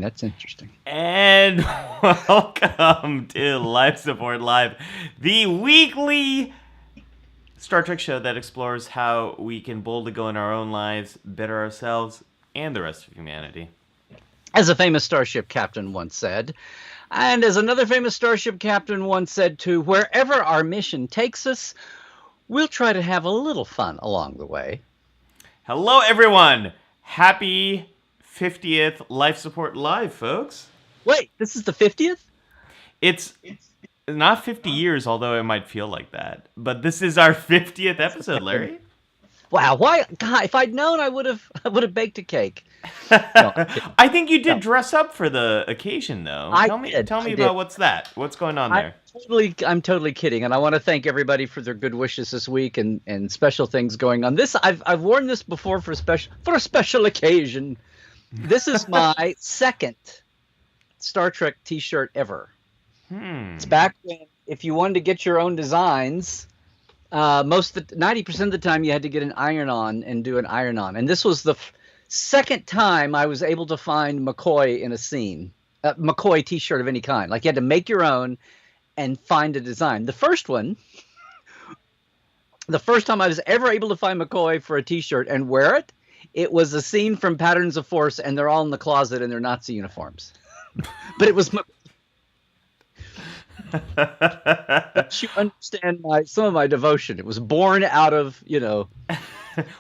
That's interesting. And welcome to Life Support Live, the weekly Star Trek show that explores how we can boldly go in our own lives, better ourselves, and the rest of humanity. As a famous starship captain once said, and as another famous starship captain once said too, wherever our mission takes us, we'll try to have a little fun along the way. Hello, everyone! Happy 50th Life Support Live, folks. Wait, this is the 50th? It's not 50 years, although it might feel like that. But this is our 50th episode, Larry. Wow, why? God, if I'd known, I would have baked a cake. No, I think you did dress up for the occasion, though. Tell me about what's going on there. I'm totally kidding, and I want to thank everybody for their good wishes this week and special things going on. I've worn this before for a special occasion. This is my second Star Trek T-shirt ever. It's back when, if you wanted to get your own designs, 90% of the time you had to get an iron-on and do an iron-on, and this was the second time I was able to find McCoy in a scene, McCoy T-shirt of any kind. Like, you had to make your own and find a design. The first time I was ever able to find McCoy for a T-shirt and wear it, it was a scene from Patterns of Force, and they're all in the closet in their Nazi uniforms. But it was you understand some of my devotion. It was born out of,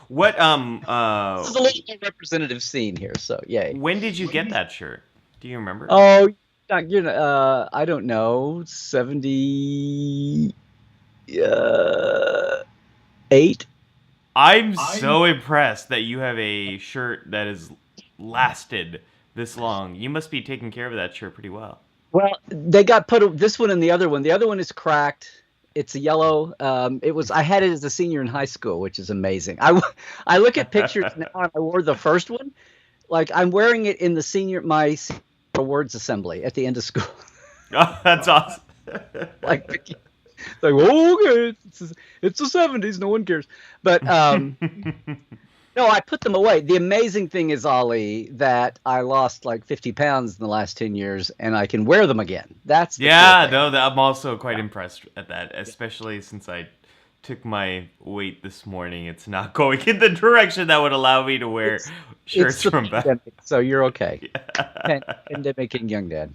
What this is a little more representative scene here, so yay. When did you get that shirt? Do you remember? Oh, I don't know, 78. I'm so impressed that you have a shirt that has lasted this long. You must be taking care of that shirt pretty well. Well, they got this one and the other one. The other one is cracked. It's a yellow. I had it as a senior in high school, which is amazing. I look at pictures now, and I wore the first one. Like, I'm wearing it in my awards assembly at the end of school. Oh, that's awesome. like, okay, it's the 70s. No one cares. But no, I put them away. The amazing thing is, Ollie, that I lost like 50 pounds in the last 10 years, and I can wear them again. That's the cool thing. I'm also quite impressed at that, especially since I took my weight this morning. It's not going in the direction that would allow me to wear shirts from back. So you're okay. Yeah. Pandemic and young dad.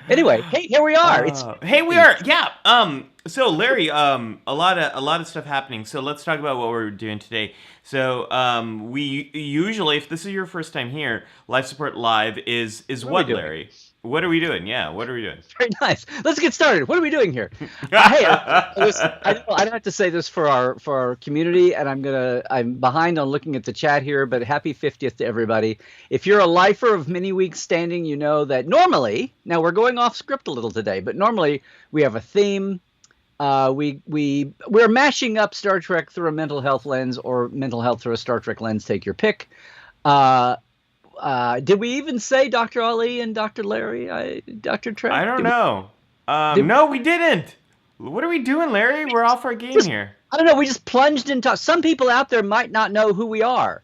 Anyway, hey, here we are. We are. Yeah. So Larry, a lot of stuff happening. So let's talk about what we're doing today. So we usually, if this is your first time here, Life Support Live is what Larry? What are we doing? Yeah, what are we doing? Very nice. Let's get started. What are we doing here? Hey, I don't have to say this for our community, and I'm behind on looking at the chat here, but happy 50th to everybody. If you're a lifer of many weeks standing, you know that normally, now we're going off script a little today, but normally we have a theme. We're mashing up Star Trek through a mental health lens or mental health through a Star Trek lens. Take your pick. Did we even say Dr. Ali and Dr. Larry? Dr. Trek? I don't know. No, we didn't. What are we doing, Larry? We're off our game here. I don't know. We just plunged into. Some people out there might not know who we are.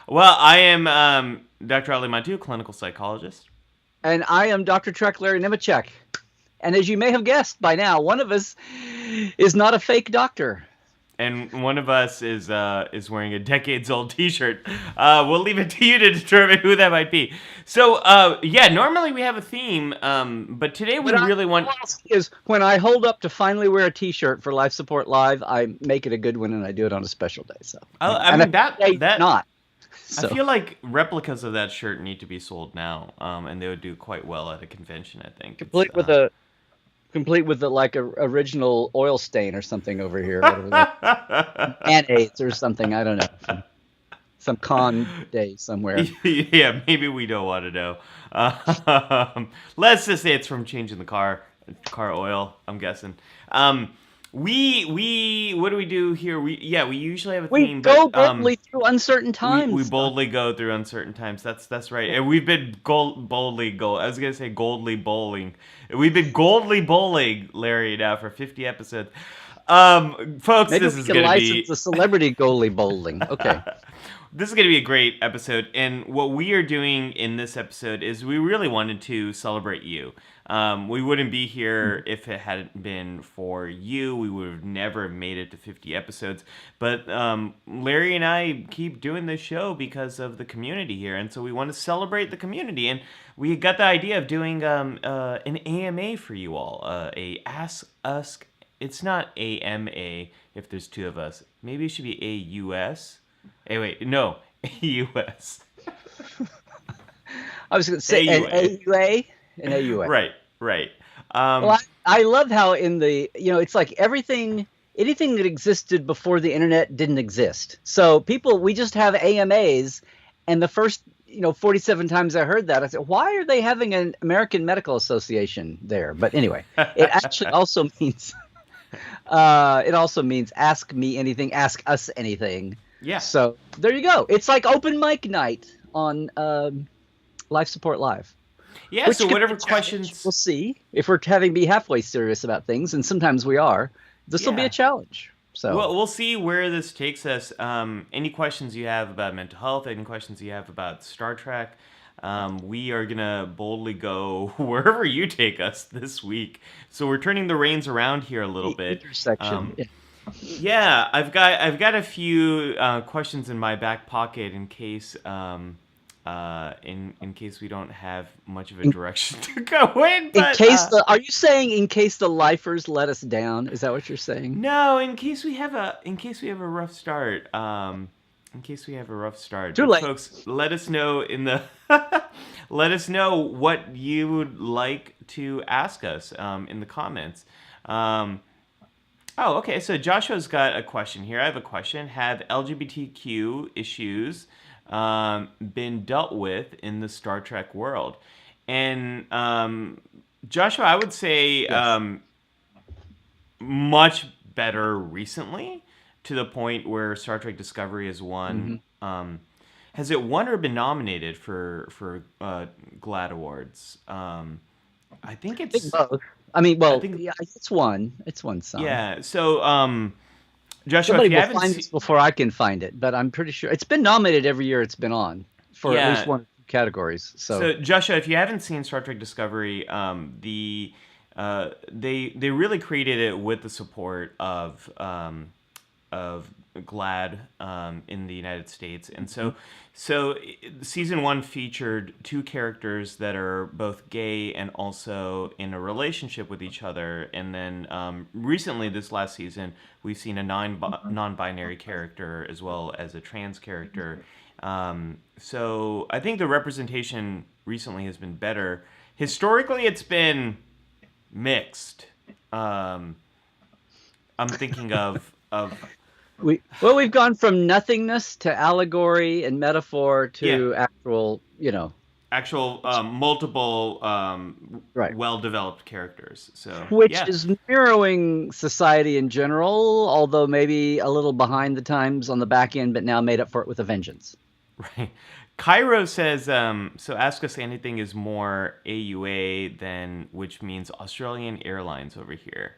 Well, I am Dr. Ali Mantu, clinical psychologist. And I am Dr. Trek Larry Nemechek. And as you may have guessed by now, one of us is not a fake doctor. And one of us is wearing a decades-old T-shirt. We'll leave it to you to determine who that might be. So, normally we have a theme, but today we really want... Is when I hold up to finally wear a T-shirt for Life Support Live, I make it a good one, and I do it on a special day. So I feel like replicas of that shirt need to be sold now, and they would do quite well at a convention, I think. Complete with the like a original oil stain or something over here, mayonnaise or something. I don't know, some con day somewhere. Yeah, maybe we don't want to know. Let's just say it's from changing the car oil. I'm guessing. What do we do here? We usually have a theme. We go boldly through uncertain times. We boldly go through uncertain times. That's right. And we've been boldly bowling. We've been goldly bowling, Larry, now for 50 episodes. Folks, Maybe this is going to be the celebrity goalie bowling. Okay. This is going to be a great episode. And what we are doing in this episode is we really wanted to celebrate you. We wouldn't be here if it hadn't been for you. We would have never made it to 50 episodes. But Larry and I keep doing this show because of the community here. And so we want to celebrate the community. And we got the idea of doing an AMA for you all. A Ask Us. It's not AMA if there's two of us. Maybe it should be AUS. Hey, wait, no, AUS. I was going to say an AUA, an AUA. Right. Well, I love how it's like anything that existed before the internet didn't exist. So we just have AMAs, and the first 47 times I heard that, I said, why are they having an American Medical Association there? But anyway, it actually also means ask me anything, ask us anything. Yeah. So there you go. It's like open mic night on Life Support Live. Yeah. So whatever questions, we'll see if we're having to be halfway serious about things, and sometimes we are. This will be a challenge. So we'll see where this takes us. Any questions you have about mental health, any questions you have about Star Trek, we are gonna boldly go wherever you take us this week. So we're turning the reins around here a little bit. Intersection. Yeah, I've got a few questions in my back pocket in case in case we don't have much of a direction to go in. But, are you saying in case the lifers let us down? Is that what you're saying? No, in case we have a rough start. In case we have a rough start. Too late. Folks, let us know let us know what you would like to ask us in the comments. Oh, okay. So Joshua's got a question here. I have a question. Have LGBTQ issues been dealt with in the Star Trek world? And Joshua, I would say much better recently, to the point where Star Trek Discovery has won. Has it won or been nominated for GLAAD Awards? I think it's both. I mean, it's one. It's one song. Yeah. So, Joshua, somebody will find this before I can find it, but I'm pretty sure it's been nominated every year it's been on for at least one or two categories. So, Joshua, if you haven't seen Star Trek Discovery, they really created it with the support of GLAAD in the United States, and so season 1 featured two characters that are both gay and also in a relationship with each other, and then recently this last season we've seen a non-binary character as well as a trans character. So I think the representation recently has been better. Historically, it's been mixed. I'm thinking of we've gone from nothingness to allegory and metaphor to actual multiple well-developed characters. So which is mirroring society in general, although maybe a little behind the times on the back end, but now made up for it with a vengeance. Right. Cairo says, so Ask Us Anything is more AUA than, which means Australian Airlines over here.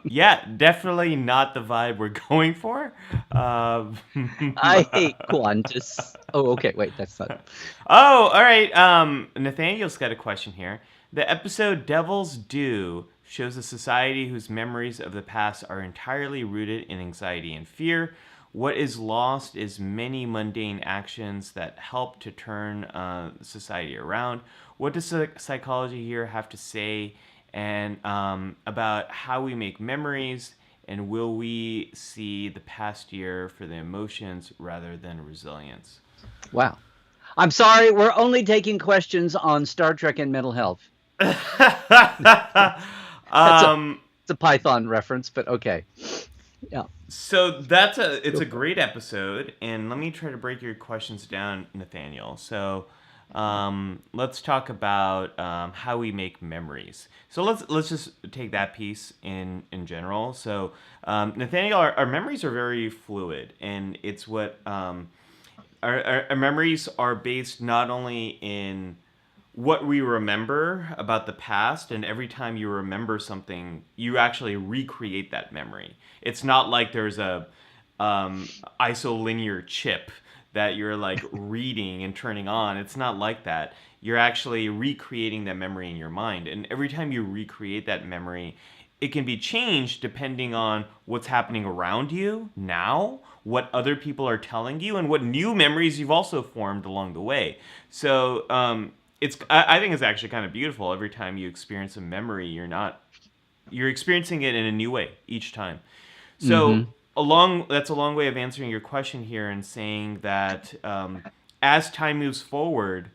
Yeah, definitely not the vibe we're going for. I hate Qantas. Oh, okay. Wait, that's not. Oh, all right. Nathaniel's got a question here. The episode Devil's Due shows a society whose memories of the past are entirely rooted in anxiety and fear. What is lost is many mundane actions that help to turn society around. What does psychology here have to say and about how we make memories, and will we see the past year for the emotions rather than resilience? Wow. I'm sorry, we're only taking questions on Star Trek and mental health. It's a Python reference, but okay. Yeah. So it's a great episode, and let me try to break your questions down, Nathaniel. So let's talk about how we make memories. So let's just take that piece in general. So Nathaniel, our memories are very fluid, and it's what our memories are based not only in what we remember about the past, and every time you remember something, you actually recreate that memory. It's not like there's a isolinear chip that you're like reading and turning on. It's not like that. You're actually recreating that memory in your mind. And every time you recreate that memory, it can be changed depending on what's happening around you now, what other people are telling you, and what new memories you've also formed along the way. So I think it's actually kind of beautiful. Every time you experience a memory, you're experiencing it in a new way each time. So that's a long way of answering your question here and saying that as time moves forward,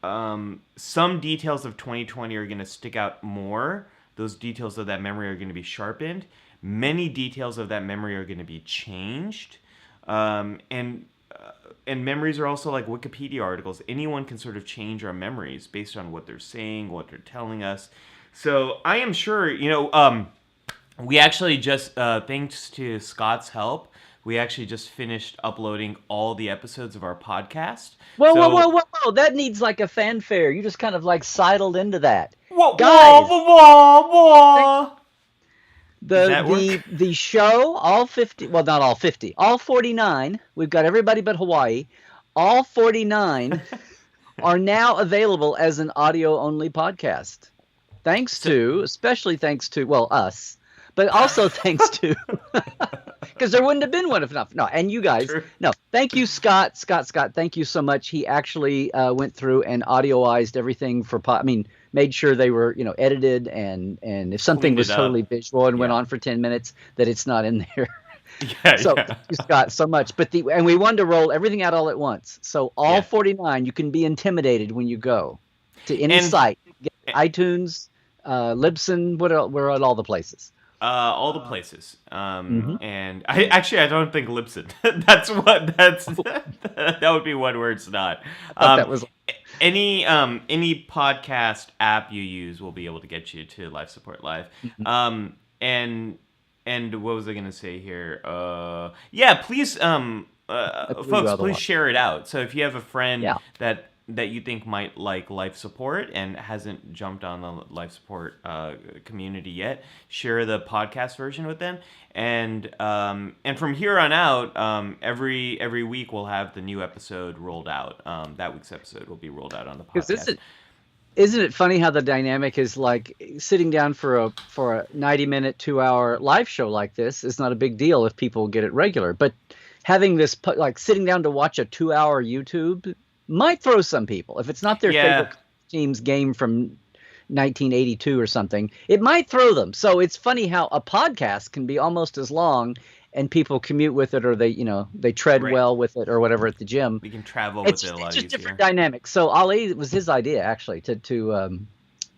some details of 2020 are going to stick out more. Those details of that memory are going to be sharpened. Many details of that memory are going to be changed. And memories are also like Wikipedia articles. Anyone can sort of change our memories based on what they're saying, what they're telling us. So I am sure, we actually just, thanks to Scott's help, we actually just finished uploading all the episodes of our podcast. Whoa. That needs like a fanfare. You just kind of like sidled into that. Guys, the show, all 50, well, not all 50, all 49, we've got everybody but Hawaii, all 49 are now available as an audio-only podcast. Especially thanks to, well, us, but also thanks to, because there wouldn't have been one if not. No, and you guys, True. No, thank you, Scott, thank you so much. He actually went through and audioized everything for, made sure they were, edited, and if something was totally visual and went on for 10 minutes, that it's not in there. Thank you, Scott, so much. And we wanted to roll everything out all at once. So all 49, you can be intimidated when you go to any site, iTunes, Libsyn, we're at all the places. All the places. And I don't think Libsyn. That would be one where it's not. That was any podcast app you use will be able to get you to Life Support Live. And what was I going to say here? Please, folks, please share it out. So if you have a friend that you think might like life support and hasn't jumped on the life support community yet, share the podcast version with them. And from here on out, every week we'll have the new episode rolled out. That week's episode will be rolled out on the podcast. Isn't it funny how the dynamic is like sitting down for a 90-minute, 2-hour live show like this is not a big deal if people get it regular, but having this like sitting down to watch a 2-hour YouTube might throw some people. If it's not their favorite team's game from 1982 or something, it might throw them. So it's funny how a podcast can be almost as long and people commute with it, or they tread well with it or whatever at the gym. We can travel with it a lot easier. It's just different dynamics. So Ali, it was his idea actually to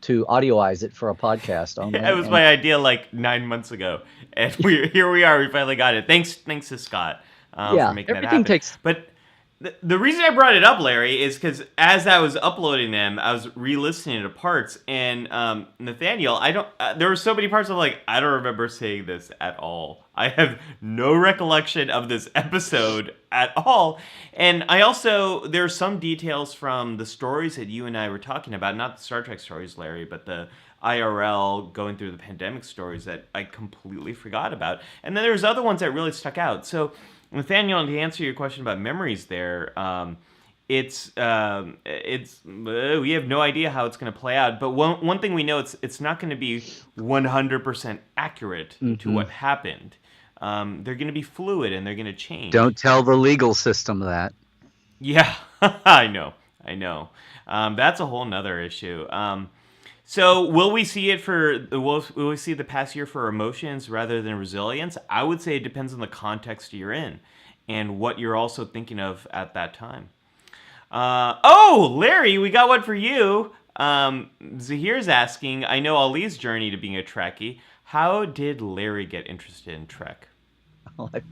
audioize it for a podcast. It was my idea like 9 months ago, and here we are. We finally got it. Thanks to Scott for making that happen. But the reason I brought it up, Larry, is because as I was uploading them, I was re-listening to parts, and Nathaniel, there were so many parts I'm like, I don't remember saying this at all. I have no recollection of this episode at all. And there are some details from the stories that you and I were talking about, not the Star Trek stories, Larry, but the IRL going through the pandemic stories that I completely forgot about. And then there's other ones that really stuck out. So Nathaniel, to answer your question about memories there, we have no idea how it's going to play out. But one thing we know, it's not going to be 100% accurate to what happened. They're going to be fluid and they're going to change. Don't tell the legal system that. Yeah, I know. That's a whole nother issue. So will we see will we see the past year for emotions rather than resilience? I would say it depends on the context you're in and what you're also thinking of at that time. Larry, we got one for you. Zahir's asking, I know Ali's journey to being a Trekkie. How did Larry get interested in Trek? Okay.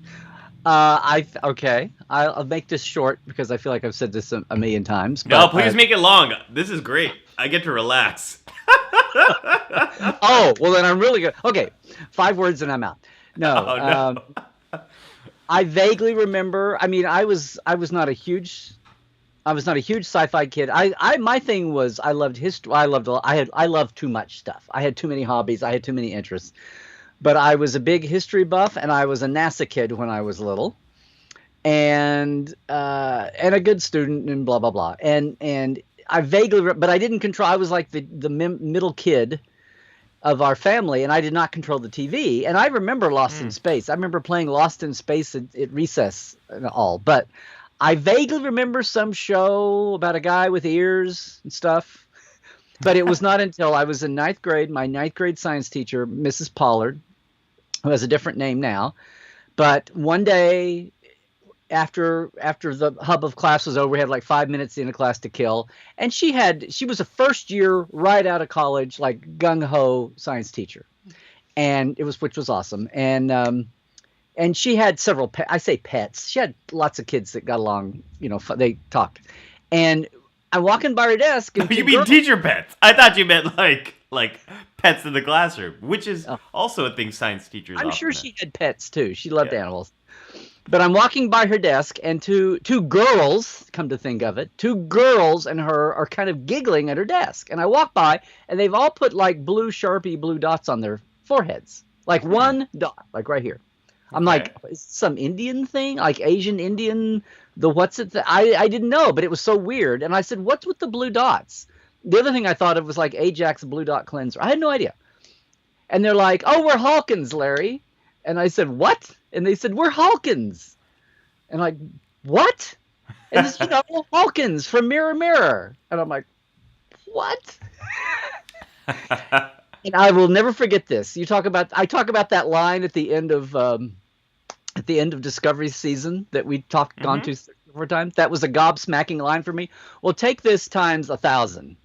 I'll make this short because I feel like I've said this a million times. But, no, please make it long. This is great. I get to relax. Oh, well then I'm really good. Okay, 5 words and I'm out. No. I vaguely remember. I mean, I was not a huge sci-fi kid. My thing was I loved history. I loved too much stuff. I had too many hobbies. I had too many interests. But I was a big history buff, and I was a NASA kid when I was little. and a good student and blah blah blah. And I vaguely, but I didn't control. I was like the middle kid of our family, and I did not control the TV. And I remember Lost in Space. I remember playing Lost in Space at recess and all. But I vaguely remember some show about a guy with ears and stuff. But it was not until I was in ninth grade, my ninth grade science teacher, Mrs. Pollard, who has a different name now. But one day after the hub of class was over, we had like 5 minutes in a class to kill, and she was a first year right out of college, like gung-ho science teacher, and which was awesome. And she had several I say pets, she had lots of kids that got along, they talked. And I'm walking by her desk and you mean teacher pets? I thought you meant like pets in the classroom, which is also a thing science teachers I'm sure have. she had pets too. She loved animals. But I'm walking by her desk, and two girls, come to think of it, two girls and her are kind of giggling at her desk. And I walk by, and they've all put like blue Sharpie blue dots on their foreheads, like one dot, like right here. I'm like, is this some Indian thing, like Asian Indian? I didn't know, but it was so weird. And I said, what's with the blue dots? The other thing I thought of was like Ajax Blue Dot Cleanser. I had no idea. And they're like, oh, we're Hawkins, Larry. And I said, what? And they said, we're Hawkins. And I'm like, what? And it's, Hawkins from Mirror Mirror. And I'm like, what? And I will never forget this. I talk about that line at the end of Discovery season that we gone to 4 times. That was a gobsmacking line for me. Well, take this times 1,000.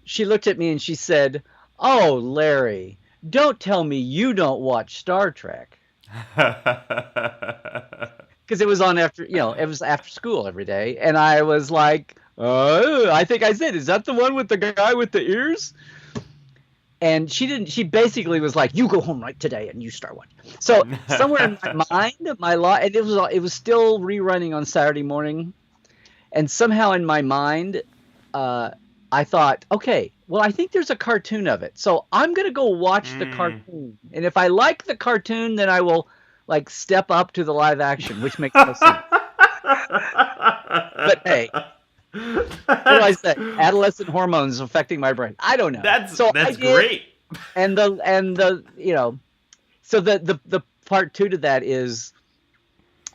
She looked at me and she said, oh, Larry, don't tell me you don't watch Star Trek. Because it was on it was after school every day. And I was like, oh, I think I said, is that the one with the guy with the ears? And she basically was like, you go home right today and you start watching. So somewhere in my mind, and it was still rerunning on Saturday morning. And somehow in my mind, I thought, okay, well, I think there's a cartoon of it. So I'm going to go watch the cartoon. And if I like the cartoon, then I will like step up to the live action, which makes no sense. But hey, what do I say? Adolescent hormones affecting my brain. I don't know. That's great. And so the part 2 to that is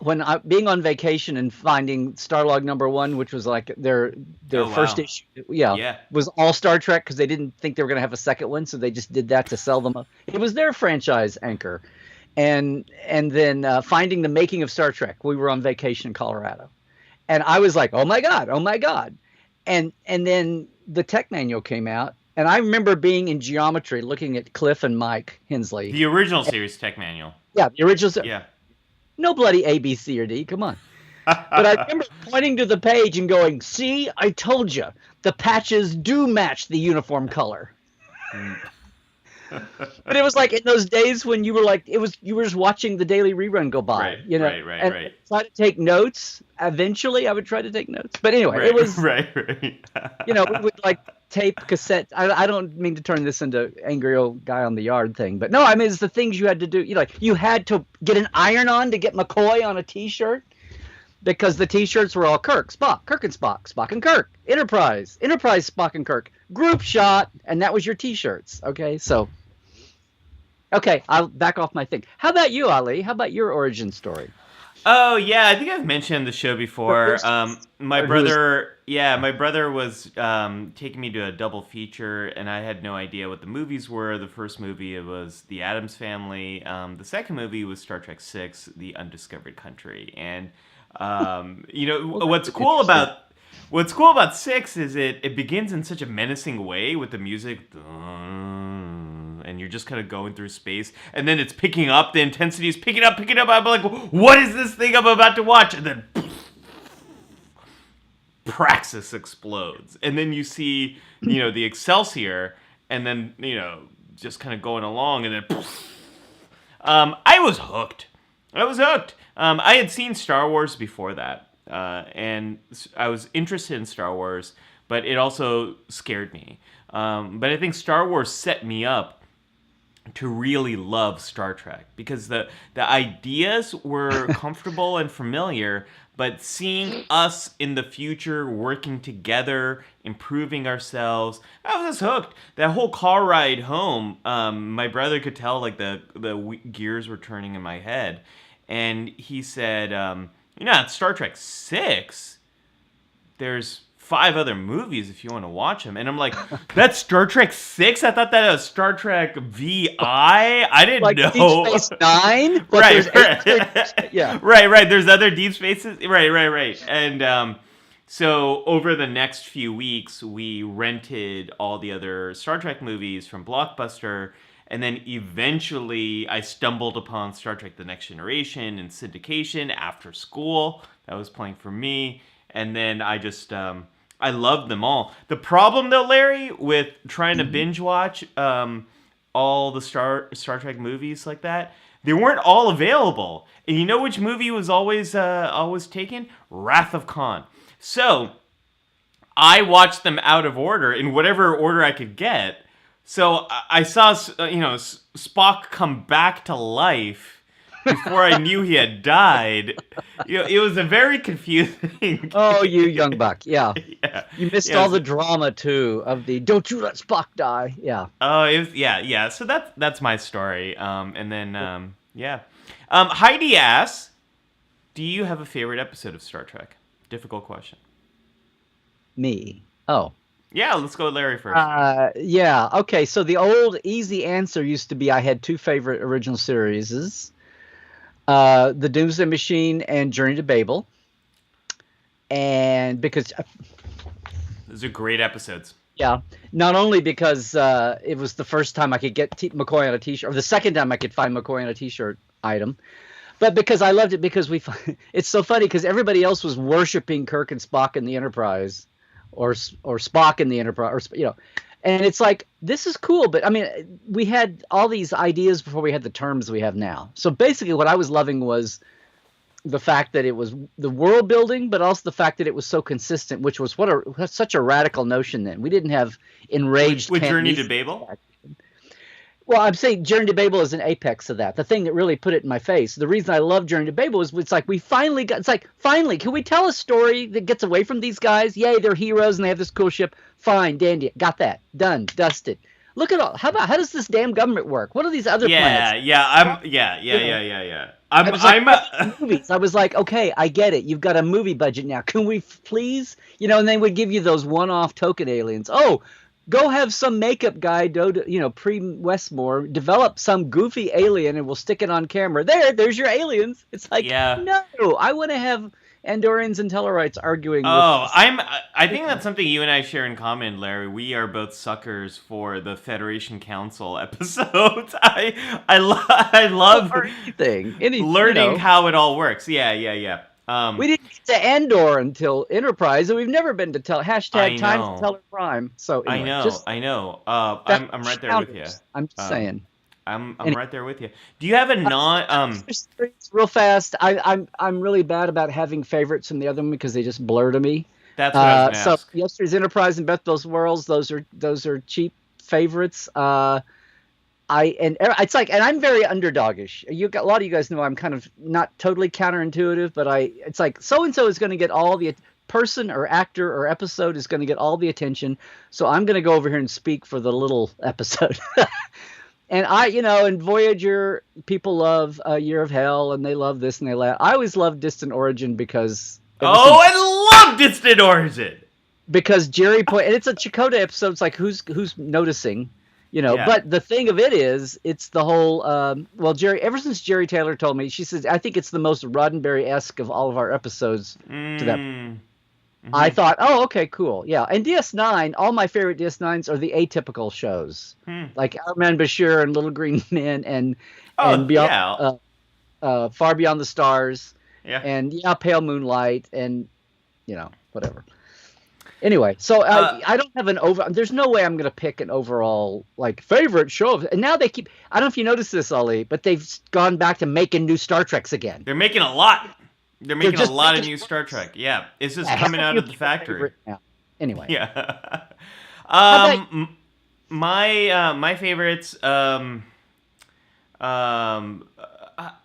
when being on vacation and finding Starlog #1, which was like their first issue, was all Star Trek because they didn't think they were going to have a second one, so they just did that to sell them. It was their franchise anchor, and then finding the making of Star Trek. We were on vacation in Colorado, and I was like, oh my god, and then the tech manual came out, and I remember being in geometry looking at Cliff and Mike Hensley, the original series tech manual. Yeah, the original. Yeah. No bloody A, B, C, or D. Come on. But I remember pointing to the page and going, see, I told you. The patches do match the uniform color. But it was like in those days when you were like, you were just watching the daily rerun go by. Right. Try to take notes. Eventually, I would try to take notes. But anyway, it was. Right. We would like tape cassette. I don't mean to turn this into angry old guy on the yard thing, but no, I mean it's the things you had to do. You had to get an iron on to get McCoy on a T-shirt because the T-shirts were all Kirk, Spock, Kirk and Spock, Spock and Kirk, Enterprise, Spock and Kirk, Group Shot, and that was your T-shirts. Okay, I'll back off my thing. How about you, Ali? How about your origin story? Oh yeah, I think I've mentioned the show before. My brother was taking me to a double feature, and I had no idea what the movies were. The first movie was The Addams Family. The second movie was Star Trek VI: The Undiscovered Country. And what's cool about 6 is it begins in such a menacing way with the music. And you're just kind of going through space, and then it's picking up. The intensity is picking up. I'm like, what is this thing I'm about to watch? And then Praxis explodes, and then you see, the Excelsior, and then just kind of going along, and then I was hooked. I had seen Star Wars before that, and I was interested in Star Wars, but it also scared me. But I think Star Wars set me up to really love Star Trek, because the ideas were comfortable and familiar, but seeing us in the future working together, improving ourselves, I was hooked. That whole car ride home, my brother could tell like the gears were turning in my head, and he said, at Star Trek 6, there's 5 other movies if you want to watch them. And I'm like, that's Star Trek 6? I thought that was Star Trek VI. I didn't like know. Deep Space Nine, but Right, there's right. yeah. Right. There's other deep spaces. Right. And so over the next few weeks, we rented all the other Star Trek movies from Blockbuster. And then eventually I stumbled upon Star Trek The Next Generation in syndication after school. That was playing for me. And then I just, I loved them all. The problem, though, Larry, with trying to binge watch all the Star Trek movies like that, they weren't all available. And you know which movie was always taken? Wrath of Khan. So I watched them out of order, in whatever order I could get. So I saw, Spock come back to life before I knew he had died. It was a very confusing. Oh, you young buck, yeah. Yeah. You missed Yeah, all the drama too of the "Don't you let Spock die." Yeah. Oh, it was, yeah. So that's my story. And then yeah. Heidi asks, "Do you have a favorite episode of Star Trek?" Difficult question. Me. Oh. Yeah, let's go with Larry first. Yeah. Okay. So the old easy answer used to be I had 2 favorite original series. The Doomsday Machine and Journey to Babel. And because Those are great episodes. yeah, not only because it was the first time I could get McCoy on a T-shirt, or the second time I could find McCoy on a T-shirt item, but because I loved it because it's so funny because everybody else was worshiping Kirk and Spock in the Enterprise, or Spock in the Enterprise, or and it's like, this is cool, but I mean, we had all these ideas before we had the terms we have now. So basically, what I was loving was the fact that it was the world building, but also the fact that it was so consistent, which was such a radical notion. Then we didn't have enraged with Journey Cantonese to Babel. Well, I'm saying Journey to Babel is an apex of that. The thing that really put it in my face. The reason I love Journey to Babel is it's like we finally got. It's like finally, can we tell a story that gets away from these guys? Yay, they're heroes and they have this cool ship. Fine, dandy, got that done, dusted. Look at all. How does this damn government work? What are these other planets? Yeah. Movies. I was like, okay, I get it. You've got a movie budget now. Can we please? And they would give you those one-off token aliens. Oh, go have some makeup guy, pre-Westmore, develop some goofy alien and we'll stick it on camera. There's your aliens. It's like, no, I want to have Andorians and Tellarites arguing. I think that's something you and I share in common, Larry. We are both suckers for the Federation Council episodes. I love anything. Learning how it all works. Yeah. We didn't get to Andor until Enterprise, and we've never been to hashtag Time to Teller Prime. So anyway, I know. I'm right there with you. I'm just saying. I'm right there with you. Do you have a real fast? I'm really bad about having favorites from the other one because they just blur to me. That's what I was gonna ask. So yesterday's Enterprise and Beth's Worlds. Those are cheap favorites. It's like, and I'm very underdogish. A lot of you guys know I'm kind of not totally counterintuitive, but it's like so and so is going to get all the person or actor or episode is going to get all the attention. So I'm going to go over here and speak for the little episode. And in Voyager, people love Year of Hell, and they love this and they laugh. I always loved Distant Origin because I love Distant Origin because Jerry and it's a Chakotay episode. It's like who's noticing. But the thing of it is, it's the whole, Jerry, ever since Jerry Taylor told me, she says, I think it's the most Roddenberry-esque of all of our episodes to that. Mm-hmm. I thought, oh, okay, cool. Yeah. And DS9, all my favorite DS9s are the atypical shows, like Our Man Bashir and Little Green Men and Beyond, Far Beyond the Stars and Pale Moonlight and, whatever. Anyway, so I don't have an there's no way I'm going to pick an overall favorite show. And now they keep. I don't know if you noticed this, Ali, but they've gone back to making new Star Treks again. They're making a lot. They're making a lot of new Star Trek. Yeah, it's just coming out of the factory. Anyway. Yeah. My favorites.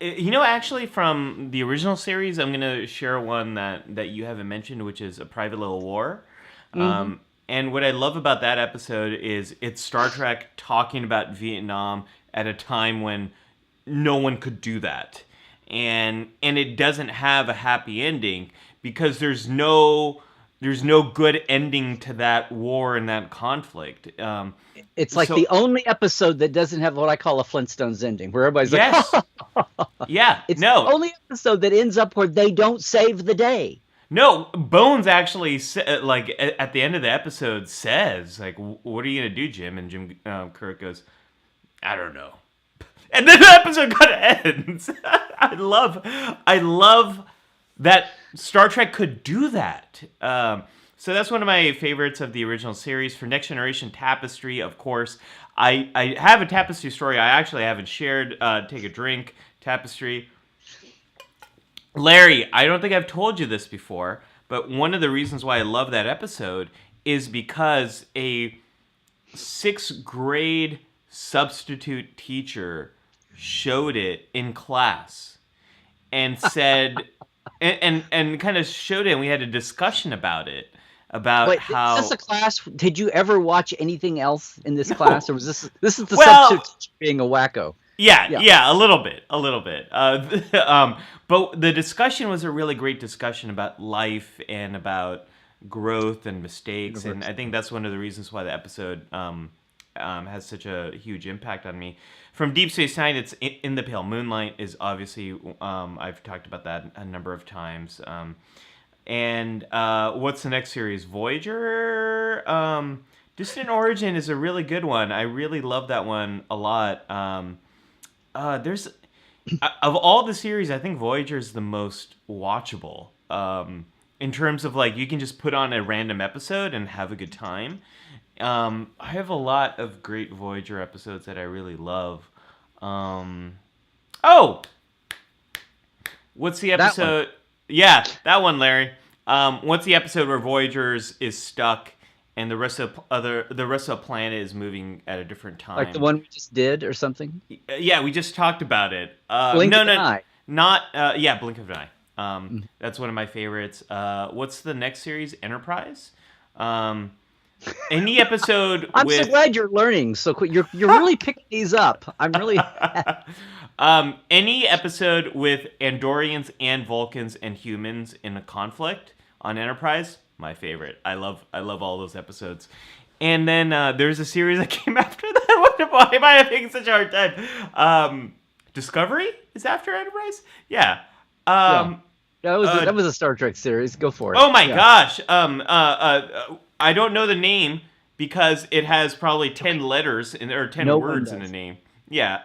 Actually, from the original series, I'm gonna share one that you haven't mentioned, which is A Private Little War. Hmm. And what I love about that episode is it's Star Trek talking about Vietnam at a time when no one could do that, and it doesn't have a happy ending because there's no good ending to that war and that conflict. It's like So the only episode that doesn't have what I call a Flintstones ending, where everybody's like, yes, yeah, it's the no, only episode that ends up where they don't save the day. no. Bones actually like at the end of the episode says like, "What are you gonna do, Jim?" And Jim Kirk goes, "I don't know." And then the episode kind of ends. I love that Star Trek could do that. So that's one of my favorites of the original series. For Next Generation Tapestry, of course, I have a Tapestry story I actually haven't shared. Take a drink, Tapestry. Larry, I don't think I've told you this before, but one of the reasons why I love that episode is because a sixth grade substitute teacher showed it in class and said and kind of showed it and we had a discussion about it about Wait, is this how a class? Did you ever watch anything else in this class, no. or was this is the Well, substitute teacher being a wacko? yeah, Yeah. yeah, a little bit. But the discussion was a really great discussion about life and about growth and mistakes, and I think that's one of the reasons why the episode has such a huge impact on me. From Deep Space Nine, it's In the Pale Moonlight is obviously I've talked about that a number of times. And what's the next series? Voyager. Distant Origin is a really good one. I really love that one a lot. There's of all the series, I think Voyager is the most watchable. In terms of like you can just put on a random episode and have a good time. I have a lot of great Voyager episodes that I really love. Oh, what's the That one. episode? Yeah, that one, Larry. What's the episode where Voyager's is stuck and the rest of the planet is moving at a different Like the time? one we just did or something? Yeah, we just talked about it. Blink No, of an no, eye. not yeah, Blink of an Eye. Mm. That's one of my favorites. What's the next series? Enterprise. Um, any episode I'm so with glad you're learning. So quick. You're really picking these up. I'm really. any episode with Andorians and Vulcans and humans in a conflict on Enterprise, my favorite. I love all those episodes. And then there's a series that came after that. Why am I having such a hard time? Discovery is after Enterprise. Yeah. Yeah. Um, uh, That was a Star Trek series. Go for it. oh my Yeah. gosh. I don't know the name because it has probably 10 letters or ten No one words in the does. name. Yeah.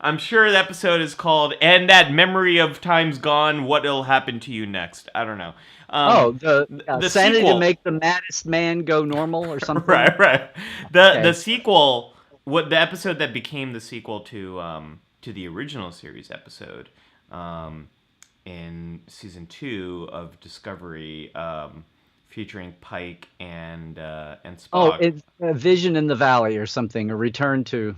I'm sure the episode is called "And That Memory of Time's Gone. What'll Happen to You Next?" I don't know. Oh, the The sanity to sequel. make the maddest man go normal or something. Right, right. The Okay. sequel, what the episode that became the sequel to the original series episode, um, in season 2 of Discovery, featuring Pike and Oh, Spock. it's a Vision in the Valley or something. A return to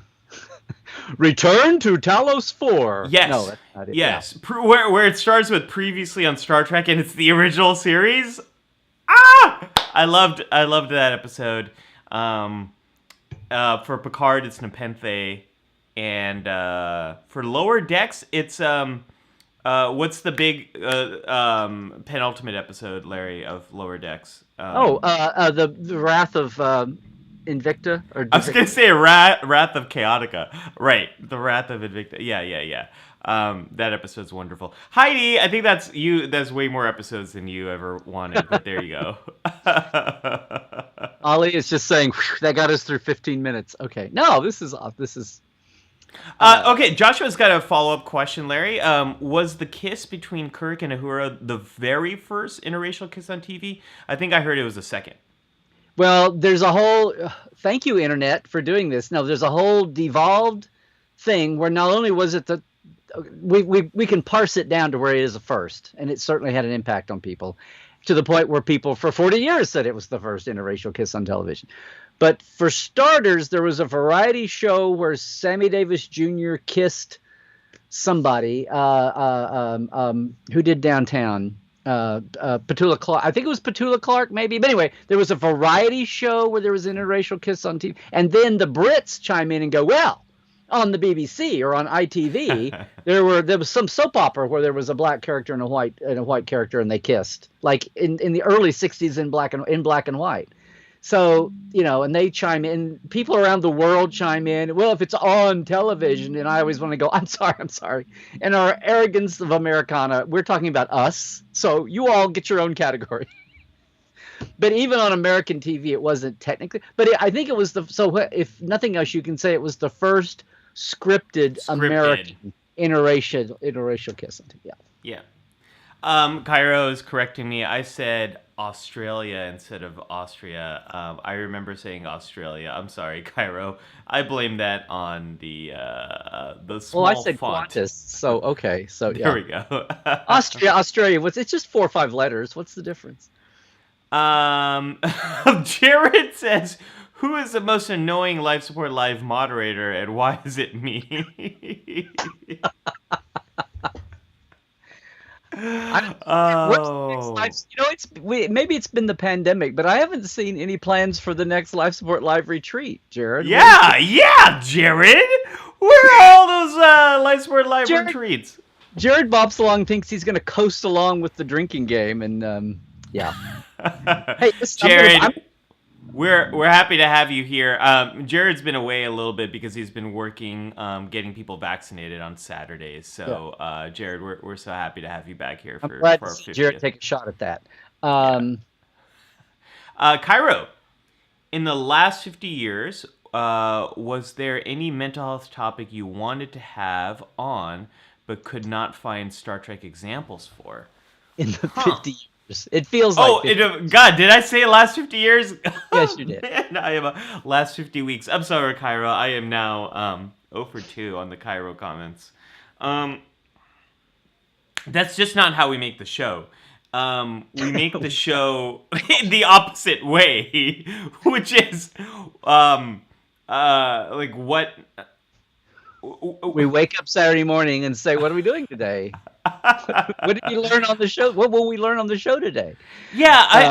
Return to Talos 4. No, Yes, that's not it. Yeah. yes. Where it starts with previously on Star Trek and it's the original series. Ah, I loved that episode. Um, for Picard, it's Nepenthe, and for Lower Decks, it's what's the big penultimate episode, Larry, of Lower Decks? Oh, the Wrath of Invicta or I was gonna Divicta. say Wrath of Chaotica, right? The Wrath of Invicta. Yeah, yeah, yeah. That episode's wonderful. Heidi, I think that's you. That's way more episodes than you ever wanted, but there you go. Ollie is just saying "Whew, that got us through 15 minutes. Okay. No, this is off. This is Okay, Joshua's got a follow-up question, Larry. Was the kiss between Kirk and Uhura the very first interracial kiss on TV? I think I heard it was the second. well, there's a whole thank you internet for doing this. No, there's a whole devolved thing where not only was it the we can parse it down to where it is a first, and it certainly had an impact on people. to the point where people for 40 years said it was the first interracial kiss on television. But for starters, there was a variety show where Sammy Davis Jr. kissed somebody who did Downtown. Petula Clark. I think it was Petula Clark, maybe. But anyway, there was a variety show where there was an interracial kiss on TV. And then the Brits chime in and go, well, on the BBC or on ITV, there was some soap opera where there was a black character and a white character, and they kissed, like in the early '60s in black and white. So, and they chime in. People around the world chime in. Well, if it's on television, and I always want to go, I'm sorry. And our arrogance of Americana, we're talking about us. So you all get your own category. But even on American TV, it wasn't technically. But I think it was if nothing else, you can say it was the first scripted. American interracial kiss. Yeah. Cairo is correcting me. I said Australia instead of Austria. I remember saying Australia. I'm sorry, Cairo. I blame that on the small I said font. Qantas, so okay. So there we go. Australia. It's just 4 or 5 letters. What's the difference? Jared says, who is the most annoying Life Support Live moderator, and why is it me? Maybe it's been the pandemic, but I haven't seen any plans for the next Life Support Live retreat, Jared. Yeah, Jared. Where are all those Life Support Live retreats? Jared Bobsalong thinks he's going to coast along with the drinking game, and yeah. Hey, Jared. We're happy to have you here. Jared's been away a little bit because he's been working, getting people vaccinated on Saturdays. So, Jared, we're so happy to have you back here for our 50th. Jared take a shot at that. Cairo, in the last 50 years, was there any mental health topic you wanted to have on but could not find Star Trek examples for? In the 50 years. It feels like. God, did I say last 50 years? Yes, you did. Man, I am last 50 weeks. I'm sorry, Cairo. I am now 0 for 2 on the Cairo comments. That's just not how we make the show. We make the show the opposite way, which is like what. We wake up Saturday morning and say, what are we doing today? What did you learn on the show? What will we learn on the show today? Yeah,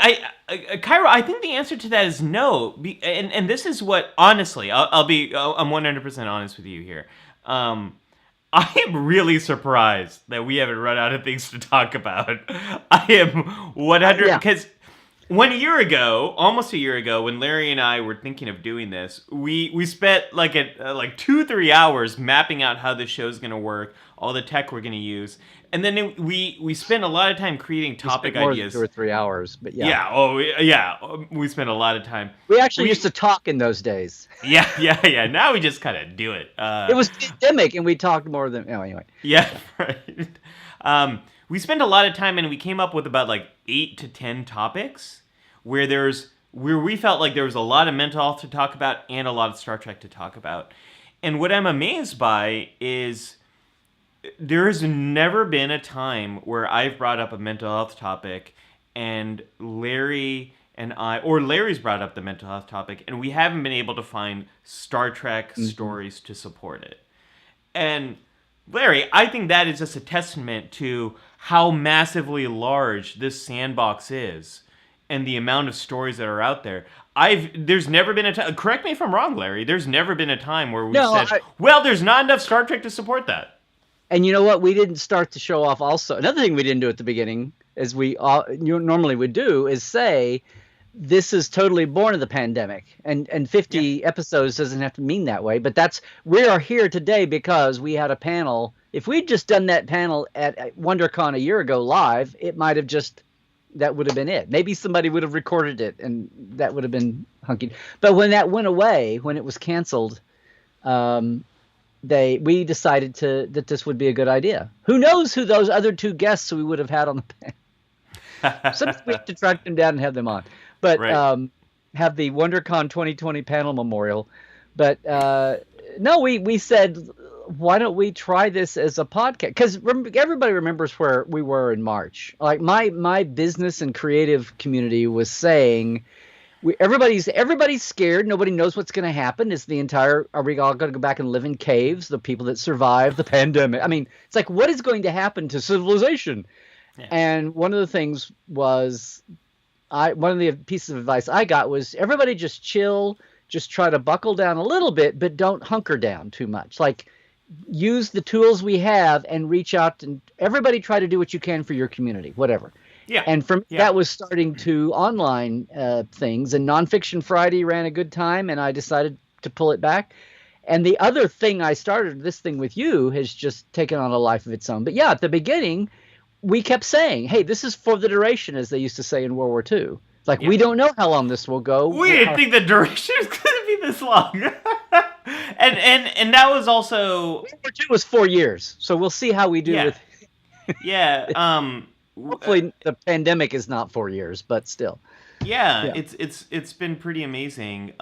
Cairo, I think the answer to that is no. And this is what, honestly, I'm 100% honest with you here. I am really surprised that we haven't run out of things to talk about. I am 100, because 1 year ago, almost a year ago, when Larry and I were thinking of doing this, we spent like 2-3 hours mapping out how this show's going to work, all the tech we're going to use, and then we spent a lot of time creating topic ideas. More than 2 or 3 hours, but yeah. Yeah. Oh, yeah. We spent a lot of time. We actually used to talk in those days. Yeah. Now we just kind of do it. It was pandemic, and we talked more than anyway. Yeah. Right. We spent a lot of time, and we came up with about 8 to 10 topics where we felt like there was a lot of mental health to talk about and a lot of Star Trek to talk about. And what I'm amazed by is there has never been a time where I've brought up a mental health topic and Larry's brought up the mental health topic, and we haven't been able to find Star Trek stories to support it. And Larry, I think that is just a testament to how massively large this sandbox is and the amount of stories that are out there. There's never been a time, correct me if I'm wrong, Larry, there's never been a time where we said, there's not enough Star Trek to support that. And you know what? We didn't start to show off also. Another thing we didn't do at the beginning, as we normally would do, is say, this is totally born of the pandemic. And 50 episodes doesn't have to mean that way. But we are here today because we had a panel. If we'd just done that panel at WonderCon a year ago live, it might have that would have been it. Maybe somebody would have recorded it, and that would have been hunky. But when that went away, when it was canceled, we decided that this would be a good idea. Who knows who those other 2 guests we would have had on the panel? Sometimes we have to track them down and have them on. But have the WonderCon 2020 panel memorial. But no, we said, why don't we try this as a podcast? Because everybody remembers where we were in March. Like my business and creative community was saying, everybody's scared. Nobody knows what's going to happen. Are we all going to go back and live in caves? The people that survived the pandemic. I mean, it's like, what is going to happen to civilization? Yeah. And one of the things was, one of the pieces of advice I got was, everybody just chill, just try to buckle down a little bit, but don't hunker down too much. Like, use the tools we have and reach out, and everybody try to do what you can for your community, whatever. Yeah. And from that was starting to online things, and Nonfiction Friday ran a good time, and I decided to pull it back. And the other thing I started, this thing with you, has just taken on a life of its own. But yeah, at the beginning, we kept saying, hey, this is for the duration, as they used to say in World War II. Like, we don't know how long this will go. We didn't think the duration was going to be this long. and that was also... World War II was 4 years, so we'll see how we do with... Hopefully the pandemic is not 4 years, but still. Yeah. It's been pretty amazing.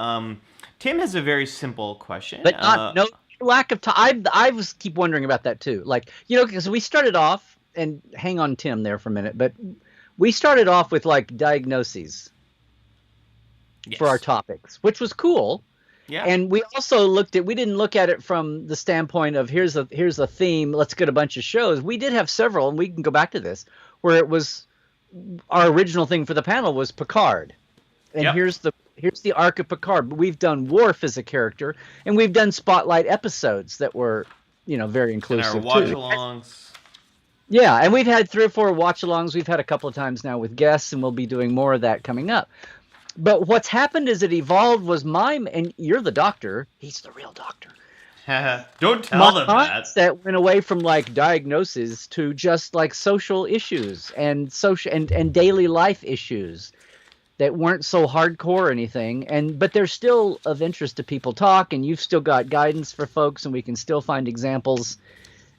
Tim has a very simple question. But no lack of time. I was keep wondering about that too. Like, because we started off, and hang on Tim there for a minute, but we started off with like diagnoses for our topics, which was cool. Yeah. And we also we didn't look at it from the standpoint of here's a theme, let's get a bunch of shows. We did have several, and we can go back to this, where it was our original thing for the panel was Picard. And here's the arc of Picard. But we've done Worf as a character, and we've done spotlight episodes that were, very inclusive. And our watch-alongs. Yeah, and we've had 3 or 4 watch-alongs. We've had a couple of times now with guests, and we'll be doing more of that coming up. But what's happened is it evolved was and you're the doctor. He's the real doctor. Don't tell them that. That went away from like diagnoses to just like social issues and and daily life issues that weren't so hardcore or anything. But they're still of interest to people talk, and you've still got guidance for folks, and we can still find examples,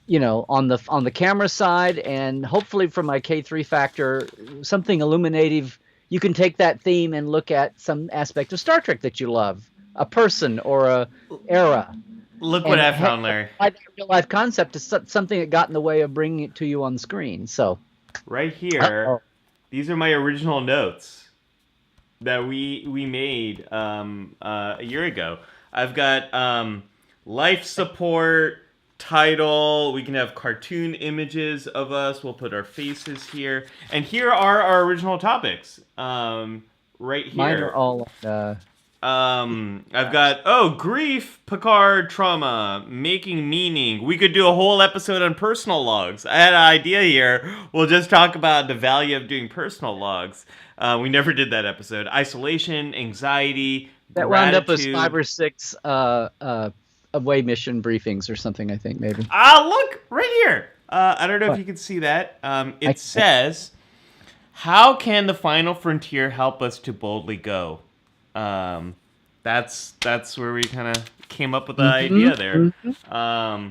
on the camera side, and hopefully from my K3 factor, something illuminative. You can take that theme and look at some aspect of Star Trek that you love, a person or a era. Look what I found, Larry. That real life concept is something that got in the way of bringing it to you on the screen. So, right here, these are my original notes that we made a year ago. I've got life support. Title, we can have cartoon images of us, we'll put our faces here, and here are our original topics, right here. Mine are all I've got grief, Picard, trauma, making meaning. We could do a whole episode on personal logs. I had an idea here. We'll just talk about the value of doing personal logs. We never did that episode. Isolation, anxiety, that wound up as 5 or 6 away mission briefings or something, I think, maybe. Look, right here. I don't know if you can see that. It says, how can the final frontier help us to boldly go? That's where we kind of came up with the idea there. Mm-hmm.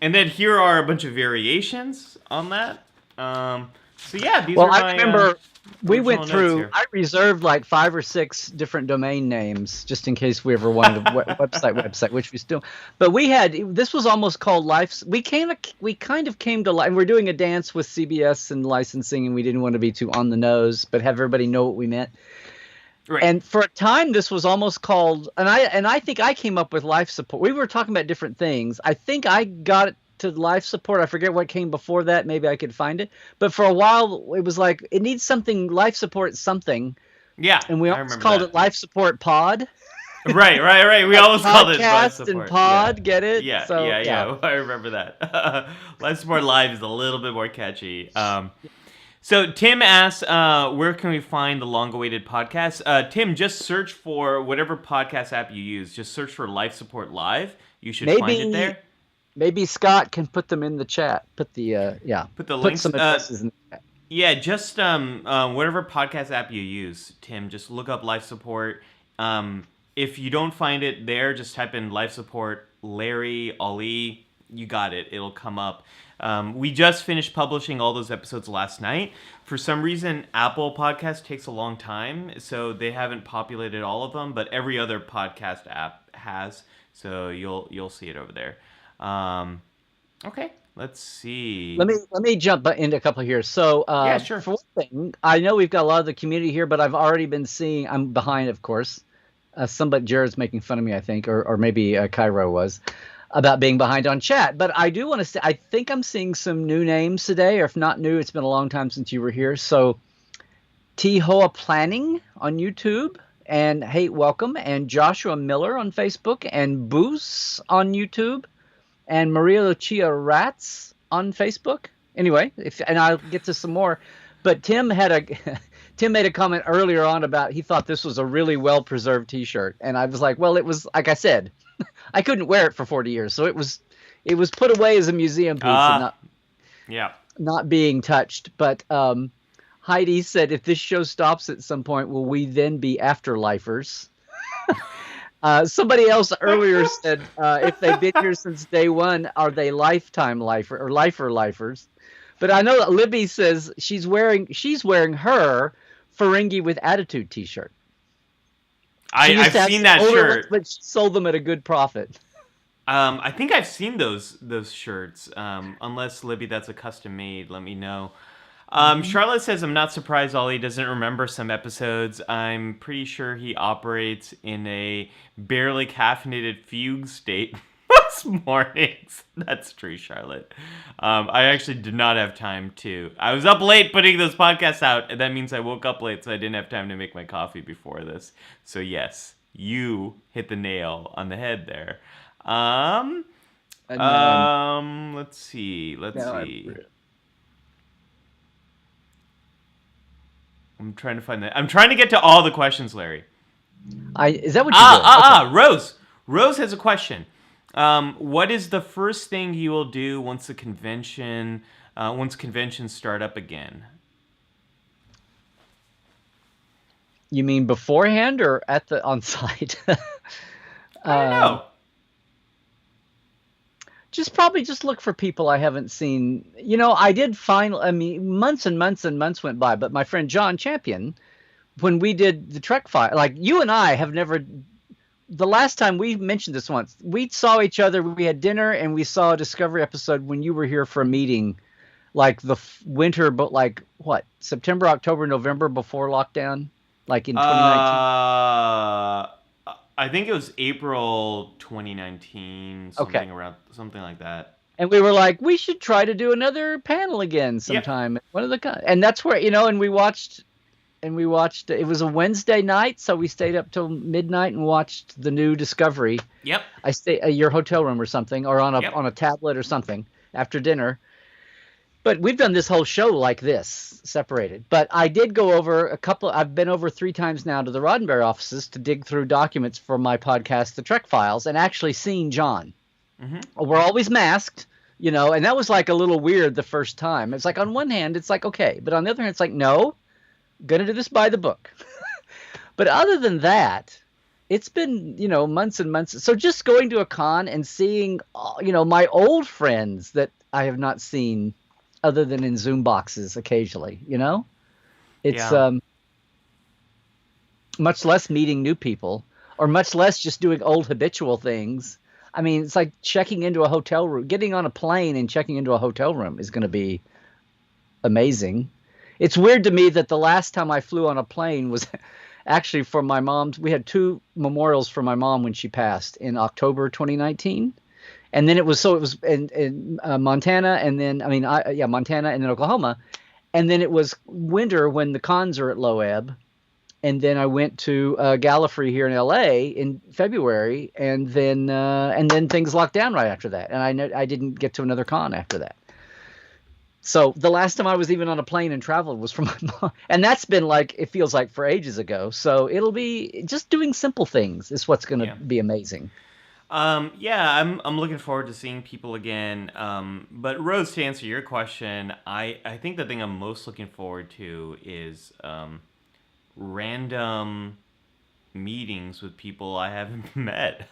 And then here are a bunch of variations on that. So yeah, these are my... I remember we went through, I reserved like 5 or 6 different domain names just in case we ever wanted a website, which we still, but this was almost called Life. We kind of came to life, and we're doing a dance with CBS and licensing, and we didn't want to be too on the nose, but have everybody know what we meant. Right. And for a time, this was almost called, and I think I came up with life support. We were talking about different things. I think I got it to life support. I forget what came before that. Maybe I could find it. But for a while, it was like, it needs something, life support something. Yeah. And we almost called it Life Support Pod. Right. We almost called it Life Support. And Pod, get it? Yeah, so, yeah. I remember that. Life Support Live is a little bit more catchy. So Tim asks, where can we find the long-awaited podcast? Tim, just search for whatever podcast app you use. Just search for Life Support Live. You should find it there. Maybe Scott can put them in the chat. Put the links. Some addresses in the chat. Yeah, just whatever podcast app you use, Tim. Just look up Life Support. If you don't find it there, just type in Life Support Larry Ali. You got it. It'll come up. We just finished publishing all those episodes last night. For some reason, Apple Podcast takes a long time, so they haven't populated all of them. But every other podcast app has, so you'll see it over there. Okay, let's see. Let me jump into a couple here. So, Yeah, sure. for one thing, I know we've got a lot of the community here, but I've already been seeing. I'm behind, of course. Somebody Jared's making fun of me, I think, or maybe Cairo was about being behind on chat. But I do want to say, I think I'm seeing some new names today, or if not new, it's been a long time since you were here. So, Tihoa Planning on YouTube, and hey, welcome, and Joshua Miller on Facebook, and Boos on YouTube, and Maria Lucia Rats on Facebook. Anyway, and I'll get to some more. But Tim had a Tim made a comment earlier on about he thought this was a really well preserved T-shirt, and I was like, well, it was like I said, I couldn't wear it for 40 years, so it was put away as a museum piece and Yeah. not being touched. But Heidi said, if this show stops at some point, will we then be afterlifers? Somebody else earlier said, if they've been here since day one, are they lifetime lifer or lifer lifers? But I know that Libby says she's wearing her Ferengi with Attitude T-shirt. I've seen that shirt, but she sold them at a good profit. I think I've seen those shirts. Unless Libby, that's a custom made. Let me know. Charlotte says, I'm not surprised Ollie doesn't remember some episodes. I'm pretty sure he operates in a barely caffeinated fugue state most mornings. That's true, Charlotte. I actually did not have time to. I was up late putting those podcasts out, and that means I woke up late, so I didn't have time to make my coffee before this. So yes, you hit the nail on the head there. Let's see. I'm trying to find that. I'm trying to get to all the questions, Larry. Is that what you're doing? Rose. Rose has a question. What is the first thing you will do once conventions start up again? You mean beforehand or at the on site? I don't know. Probably look for people I haven't seen. I did find, months and months and months went by, but my friend John Champion, when we did the Trek file, like you and I have never, the last time we mentioned this once, we saw each other, we had dinner and we saw a Discovery episode when you were here for a meeting, like the winter, but like what, September, October, November before lockdown, like in 2019? I think it was April 2019, something like that. And we were like, we should try to do another panel again sometime. Yep. And that's where, and we watched. It was a Wednesday night, so we stayed up till midnight and watched the new Discovery. Yep. I stayed at your hotel room or something, or on a tablet or something after dinner. But we've done this whole show like this, separated. But I did go over I've been over 3 times now to the Roddenberry offices to dig through documents for my podcast, The Trek Files, and actually seen John. Mm-hmm. We're always masked, and that was like a little weird the first time. It's like on one hand, it's like, okay. But on the other hand, it's like, no, going to do this by the book. But other than that, it's been, months and months. So just going to a con and seeing, my old friends that I have not seen other than in Zoom boxes occasionally, it's much less meeting new people or much less just doing old habitual things. I mean, it's like checking into a hotel room, getting on a plane and checking into a hotel room is going to be amazing. It's weird to me that the last time I flew on a plane was actually for my mom's. We had 2 memorials for my mom when she passed in October 2019. And then it was in Montana, and then Montana, and then Oklahoma, and then it was winter when the cons are at low ebb, and then I went to Gallifrey here in L.A. in February, and then things locked down right after that, and I didn't get to another con after that. So the last time I was even on a plane and traveled was for my mom, and that's been it feels like for ages ago. So it'll be just doing simple things is what's going to be amazing. I'm looking forward to seeing people again. But Rose, to answer your question, I think the thing I'm most looking forward to is random meetings with people I haven't met.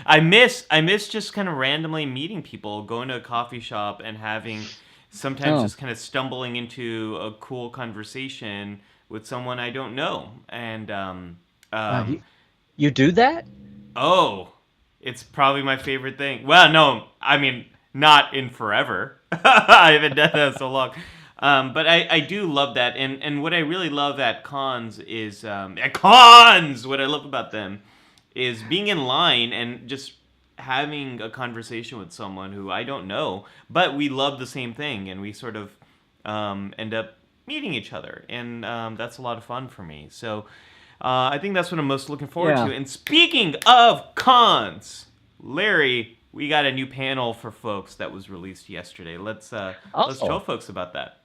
I miss just kind of randomly meeting people, going to a coffee shop and having sometimes just kind of stumbling into a cool conversation with someone I don't know. And you do that? Oh. It's probably my favorite thing. Well, no, I mean, not in forever. I haven't done that so long. But I do love that. And what I really love at cons is, at cons, what I love about them is being in line and just having a conversation with someone who I don't know, but we love the same thing, and we sort of end up meeting each other. And that's a lot of fun for me. So I think that's what I'm most looking forward Yeah. to. And speaking of cons, Larry, we got a new panel for folks that was released yesterday. Let's tell folks about that.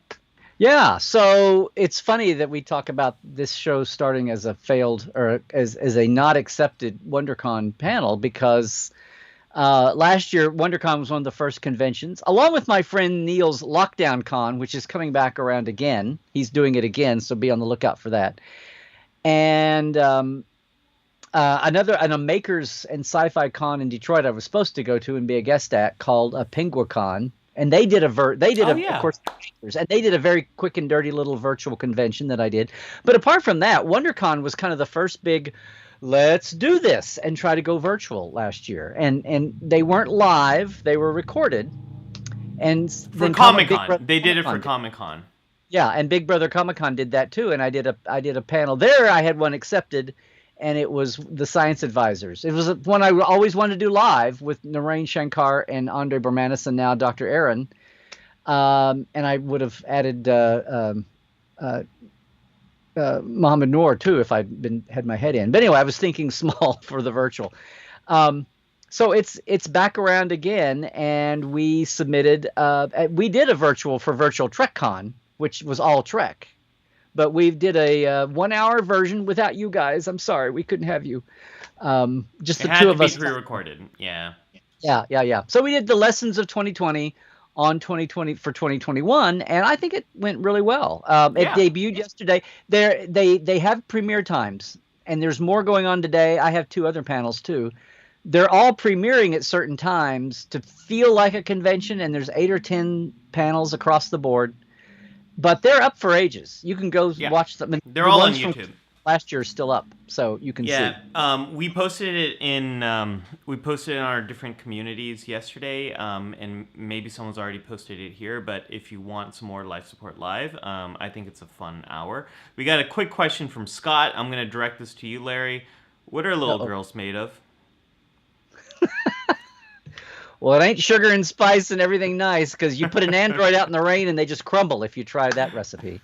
Yeah, so it's funny that we talk about this show starting as a failed or as a not accepted WonderCon panel because last year WonderCon was one of the first conventions, along with my friend Neil's Lockdown Con, which is coming back around again. He's doing it again, so be on the lookout for that. And a Makers and Sci-Fi Con in Detroit I was supposed to go to and be a guest at called PenguaCon. And they did of course, and they did a very quick and dirty little virtual convention that I did. But apart from that, WonderCon was kind of the first big, let's do this and try to go virtual last year. And they weren't live; they were recorded. And for Comic-Con, they did it for Comic-Con. Yeah, and Big Brother Comic-Con did that too. And I did a panel there. I had one accepted. And it was the Science Advisors. It was one I always wanted to do live with Narain Shankar and Andre Bermanis and now Dr. Aaron. And I would have added Mohammed Noor too if I'd had my head in. But anyway, I was thinking small for the virtual. So it's back around again, and we submitted. We did a virtual for Virtual TrekCon, which was all Trek. But we did a 1 hour version without you guys. I'm sorry, we couldn't have you. Just the two of us. It had to be pre-recorded. Yeah. Yeah. So we did the lessons of 2020 on 2020 for 2021, and I think it went really well. It debuted yesterday. They have premiere times, and there's more going on today. I have 2 other panels too. They're all premiering at certain times to feel like a convention, and there's 8 or 10 panels across the board. But they're up for ages. You can go watch them. They're all on YouTube. Last year is still up, so you can see. Yeah, we posted it in our different communities yesterday, and maybe someone's already posted it here. But if you want some more Life Support Live, I think it's a fun hour. We got a quick question from Scott. I'm going to direct this to you, Larry. What are little girls made of? Well, it ain't sugar and spice and everything nice, because you put an android out in the rain and they just crumble if you try that recipe.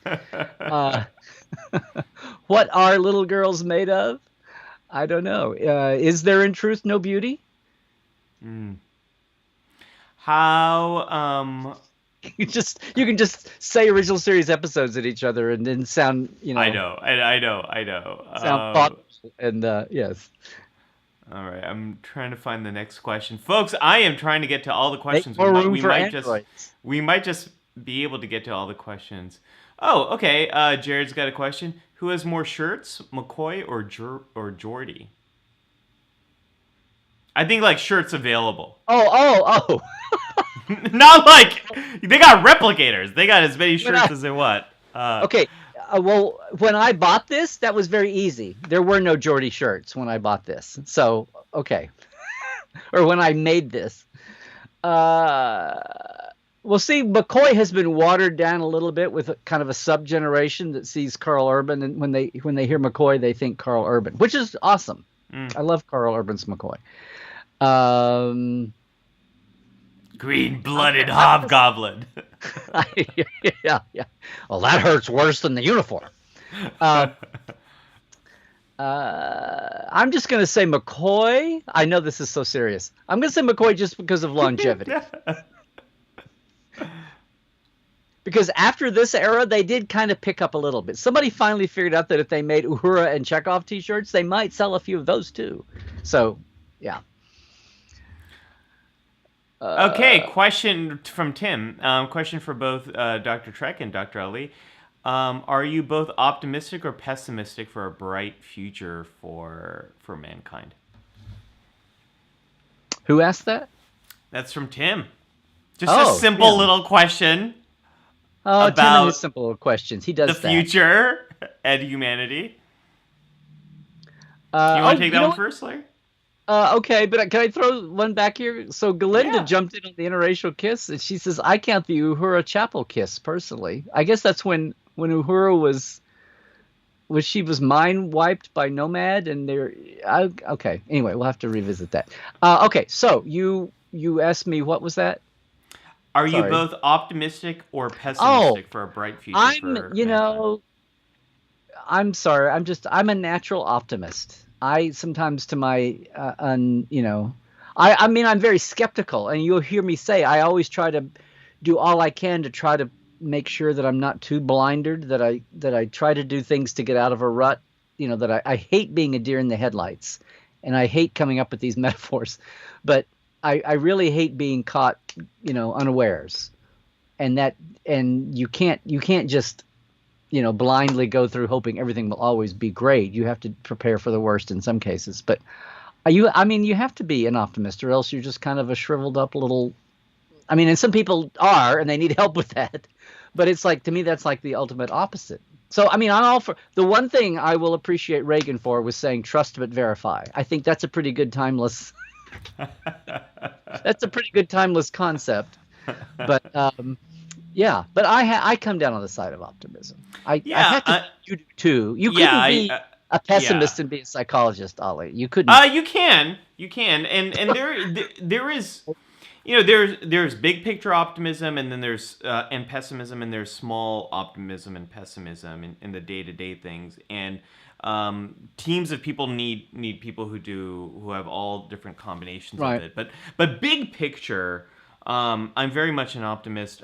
What are little girls made of? I don't know. Is there in truth no beauty? How you can just say original series episodes at each other and then sound, I know. Sound thoughtful and yes. All right, I'm trying to find the next question, folks. I am trying to get to all the questions. Make more room for androids. We might just be able to get to all the questions. Oh, okay. Jared's got a question. Who has more shirts, McCoy or Geordi? I think like shirts available. Oh. Not like they got replicators. They got as many shirts as they want. Okay. Well, when I bought this, that was very easy. There were no Geordi shirts when I bought this. So, okay. Or when I made this. Well, see, McCoy has been watered down a little bit with kind of a sub-generation that sees Carl Urban. And when they hear McCoy, they think Carl Urban, which is awesome. I love Carl Urban's McCoy. Green-blooded hobgoblin. Yeah. Well, that hurts worse than the uniform. I'm just going to say McCoy. I know this is so serious. I'm going to say McCoy just because of longevity. Because after this era, they did kind of pick up a little bit. Somebody finally figured out that if they made Uhura and Chekhov t-shirts, they might sell a few of those too. So, yeah. Okay, question from Tim. Question for both Dr. Trek and Dr. Ali. Are you both optimistic or pessimistic for a bright future for mankind? Who asked that? That's from Tim. Just a simple little question. About Tim and his simple questions. He does the future and humanity. You want to take that one first, Larry? Okay, but can I throw one back here? So Galinda Yeah. jumped in on the interracial kiss, and she says, "I count the Uhura Chapel kiss personally. I guess that's when Uhura she was mind wiped by Nomad, and okay. Anyway, we'll have to revisit that. Okay, so you asked me what was that? Are you Sorry. both optimistic or Oh, pessimistic for a bright future I'm for mankind? I'm sorry. I'm a natural optimist. I sometimes to my I mean I'm very skeptical, and you'll hear me say I always try to do all I can to try to make sure that I'm not too blinded, that I try to do things to get out of a rut, that I hate being a deer in the headlights, and I hate coming up with these metaphors, but I really hate being caught, unawares. And you can't just blindly go through hoping everything will always be great. You have to prepare for the worst in some cases. But I mean, you have to be an optimist, or else you're just kind of a shriveled up little. I mean, and some people are, and they need help with that. But it's like, to me, that's like the ultimate opposite. So, I mean, I'm all for the one thing I will appreciate Reagan for was saying trust but verify. I think that's a pretty good timeless. That's a pretty good timeless concept. But yeah, but I come down on the side of optimism. I Yeah, have to. You do too. You yeah, couldn't be a yeah. pessimist and be a psychologist, Ollie. You couldn't. You can, and there is, there's big picture optimism, and then there's and pessimism, and there's small optimism and pessimism in the day to day things, and teams of people need people who have all different combinations of Right. it, but big picture, I'm very much an optimist.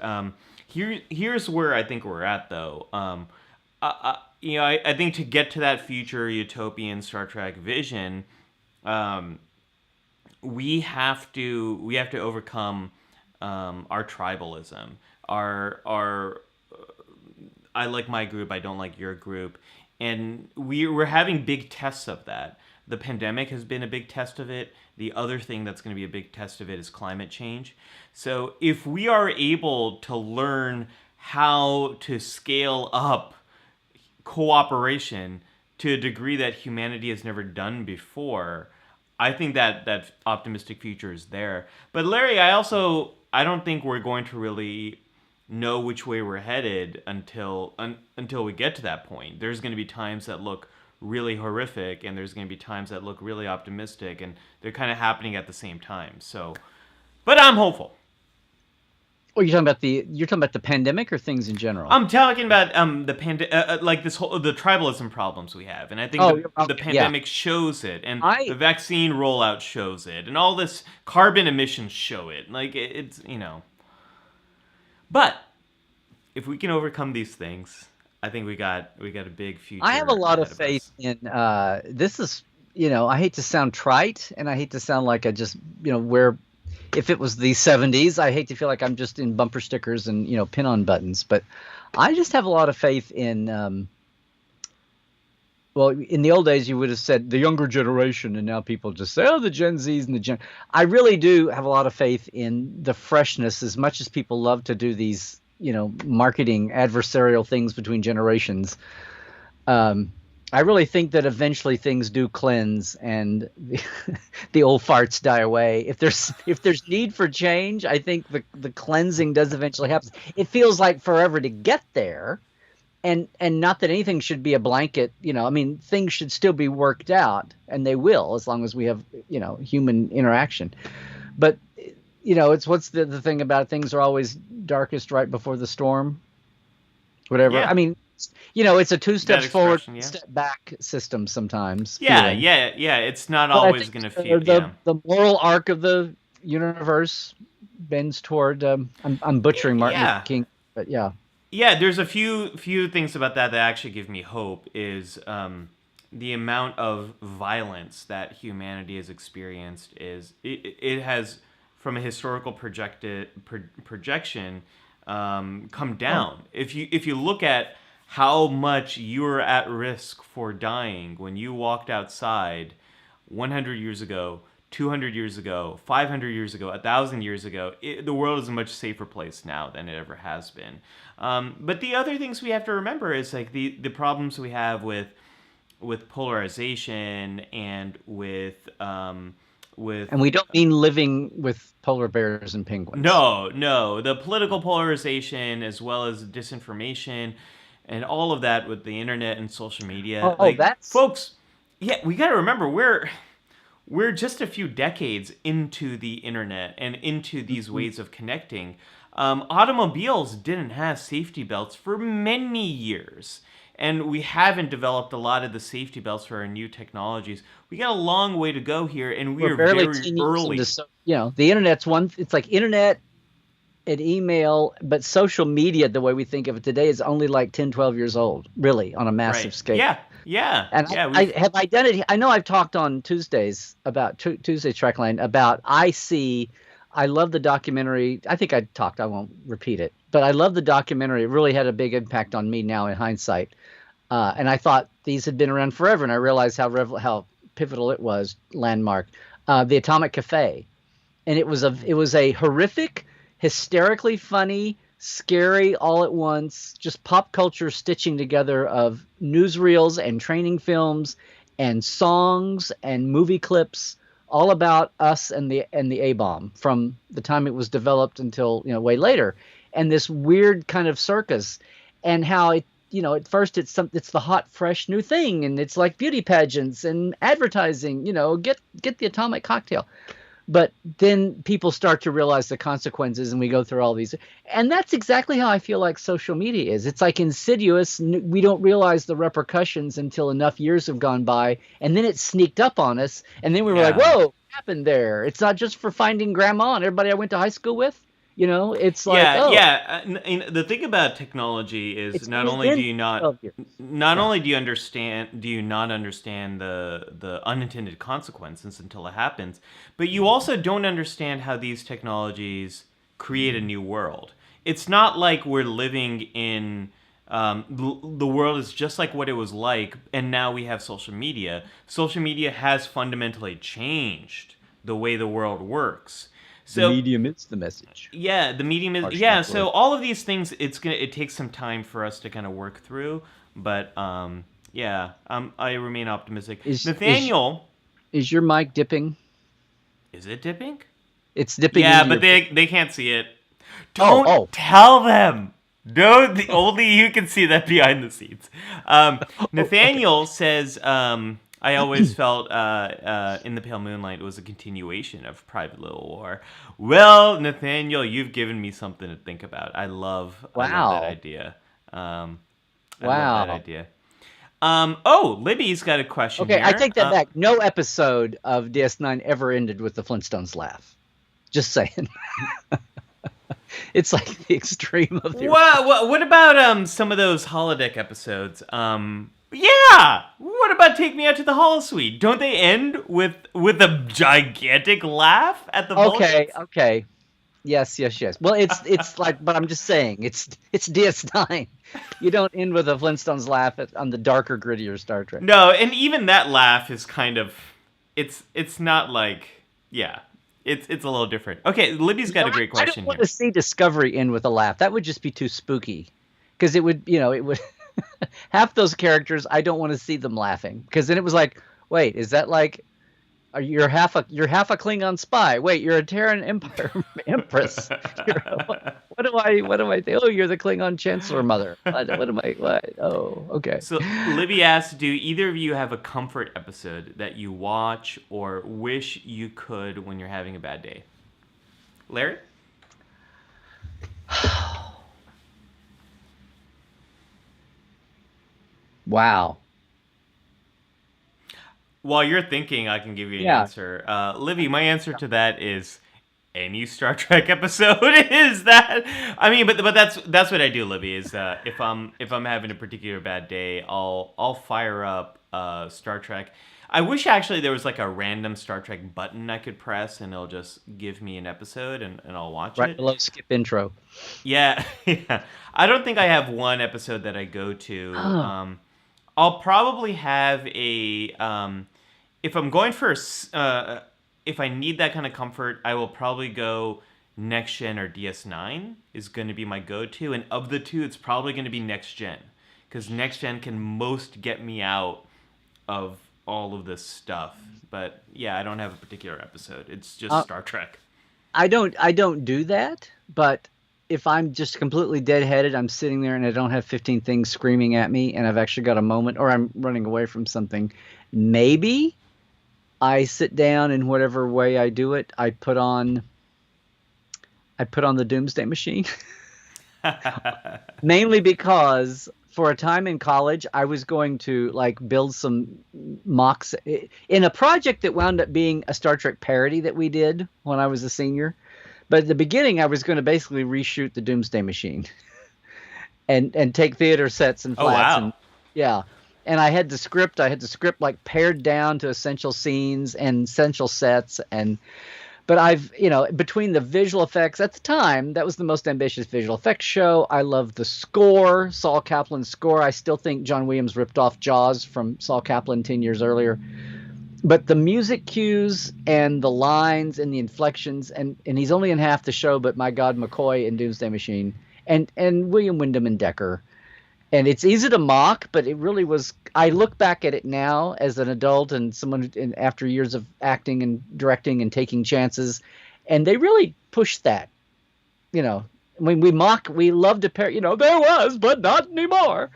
Here's where I think we're at though. I think to get to that future utopian Star Trek vision, um, we have to overcome our tribalism. Our I like my group, I don't like your group, and we're having big tests of that. The pandemic has been a big test of it. The other thing that's going to be a big test of it is climate change. So if we are able to learn how to scale up cooperation to a degree that humanity has never done before, I think that optimistic future is there. But Larry, I don't think we're going to really know which way we're headed until we get to that point. There's going to be times that look really horrific, and there's going to be times that look really optimistic, and they're kind of happening at the same time. So, but I'm hopeful. Or you're talking about the pandemic or things in general? I'm talking about like this whole the tribalism problems we have, and I think Oh, the yeah. pandemic shows it, and the I vaccine rollout shows it, and all this carbon emissions show it. Like it's. But if we can overcome these things, I think we got a big I have a future lot of ahead of faith us. in this is I hate to sound trite, and I hate to sound like I just where if it was the 70s, I hate to feel like I'm just in bumper stickers and pin on buttons, but I just have a lot of faith in well, in the old days, you would have said the younger generation, and now people just say, "Oh, the Gen Zs and the Gen." I really do have a lot of faith in the freshness, as much as people love to do these, marketing adversarial things between generations. Um, I really think that eventually things do cleanse, and the old farts die away. If there's need for change, I think the cleansing does eventually happen. It feels like forever to get there, and not that anything should be a blanket. I mean, things should still be worked out, and they will, as long as we have human interaction. But it's what's the thing about it? Things are always darkest right before the storm, whatever. I Yeah, mean, it's a two that steps forward, expression. Yeah, step back system sometimes yeah, feeling. yeah, yeah. It's not But I always think gonna feel. the Yeah, the moral arc of the universe bends toward. I'm butchering Martin Luther yeah. King, but yeah. Yeah, there's a few things about that actually give me hope. Is the amount of violence that humanity has experienced it has, from a historical projection, come Oh, down. If you look at how much you were at risk for dying when you walked outside 100 years ago, 200 years ago, 500 years ago, 1,000 years ago, the world is a much safer place now than it ever has been. But the other things we have to remember is like the problems we have with polarization and with with And we don't mean living with polar bears and penguins. no, the political polarization as well as disinformation and all of that with the internet and social media. Oh, Like, that's folks, yeah, we got to remember we're just a few decades into the internet and into these ways of connecting. Automobiles didn't have safety belts for many years. And we haven't developed a lot of the safety belts for our new technologies. We got a long way to go here, and we we're are barely very 10 years into, early. the internet's one. It's like internet and email, but social media, the way we think of it today, is only like 10, 12 years old, really, on a Right. massive scale. Yeah. Yeah. And Yeah. I have identity. I know I've talked on Tuesdays about Tuesday's Trackline about I see. I love the documentary. I think I talked. I won't repeat it, but I love the documentary. It really had a big impact on me now in hindsight. And I thought these had been around forever, and I realized how pivotal it was, landmark. The Atomic Cafe, and it was a horrific, hysterically funny, scary all at once, just pop culture stitching together of newsreels and training films and songs and movie clips all about us and the A bomb from the time it was developed until way later, and this weird kind of circus, and how it at first it's the hot fresh new thing, and it's like beauty pageants and advertising, get the atomic cocktail. But then people start to realize the consequences, and we go through all these. And that's exactly how I feel like social media is. It's like insidious. We don't realize the repercussions until enough years have gone by, and then it sneaked up on us. And then we were like, Yeah. whoa, what happened there? It's not just for finding grandma and everybody I went to high school with. It's like, Yeah, oh, yeah. And the thing about technology is it's not only only do been you not 12 years. not Yeah. only do you not understand the unintended consequences until it happens, but you also don't understand how these technologies create a new world. It's not like we're living in the world is just like what it was like, and now we have social media. Social media has fundamentally changed the way the world works. The So medium is the message. yeah, the medium is Harsh yeah. enough So word. all of these things, it takes some time for us to kind of work through, but yeah, I remain optimistic. Is Nathaniel, is your mic dipping? is it dipping? It's dipping Yeah, into but your. they can't see it. Oh, Don't oh. tell them. No, only you can see that behind the scenes. Okay. Nathaniel says, I always felt In the Pale Moonlight was a continuation of Private Little War. Well, Nathaniel, you've given me something to think about. I love that Wow. idea. I love that Wow. idea. Oh, Libby's got a question Okay, I here. take that back. No episode of DS9 ever ended with the Flintstones laugh. Just saying. It's like the extreme of the. What about some of those holodeck episodes? Yeah. What about Take Me Out to the Holosuite? Don't they end with a gigantic laugh at the Okay, Vulcans? okay. Yes, yes, yes. Well, it's like, but I'm just saying, it's DS9. You don't end with a Flintstones laugh on the darker, grittier Star Trek. No, and even that laugh is kind of it's not like yeah. It's a little different. Okay, Libby's got a great I don't question want here. to see Discovery end with a laugh. That would just be too spooky. Because it would half those characters. I don't want to see them laughing. Because then it was like, wait, is that like, you're half a Klingon spy? Wait, you're a Terran Empire Empress. What do I think? Oh, you're the Klingon Chancellor Mother. What am I? What? Oh, okay. So Libby asks, do either of you have a comfort episode that you watch or wish you could when you're having a bad day? Larry? Wow. While you're thinking, I can give you an Yeah. answer. Livy, my answer to that is any Star Trek episode. Is that? I mean, but that's what I do, Livy. Is if I'm having a particular bad day, I'll fire up Star Trek. I wish actually there was like a random Star Trek button I could press and it'll just give me an episode and I'll watch Right it. below skip intro. Yeah, yeah. I don't think I have one episode that I go to. Oh. I'll probably have a if I'm going for if I need that kind of comfort, I will probably go Next Gen or DS9 is going to be my go-to, and of the two, it's probably going to be Next Gen because Next Gen can most get me out of all of this stuff. But yeah, I don't have a particular episode. It's just Uh, Star Trek. I don't do that, but if I'm just completely deadheaded, I'm sitting there and I don't have 15 things screaming at me, and I've actually got a moment, or I'm running away from something, maybe I sit down in whatever way I do it. I put on the Doomsday Machine. Mainly because for a time in college, I was going to like build some mocks in a project that wound up being a Star Trek parody that we did when I was a senior. But at the beginning, I was going to basically reshoot the Doomsday Machine and take theater sets and Oh flats and wow. yeah. And I had the script. I had the script like pared down to essential scenes and essential sets and but between the visual effects at the time, that was the most ambitious visual effects show. I loved the score, Saul Kaplan's score. I still think John Williams ripped off Jaws from Saul Kaplan 10 years earlier. But the music cues and the lines and the inflections, and he's only in half the show, but my God, McCoy and Doomsday Machine, and William Wyndham and Decker. And it's easy to mock, but it really was. I look back at it now as an adult and someone after years of acting and directing and taking chances, and they really pushed that. You know, we love to pair. There was, but not anymore.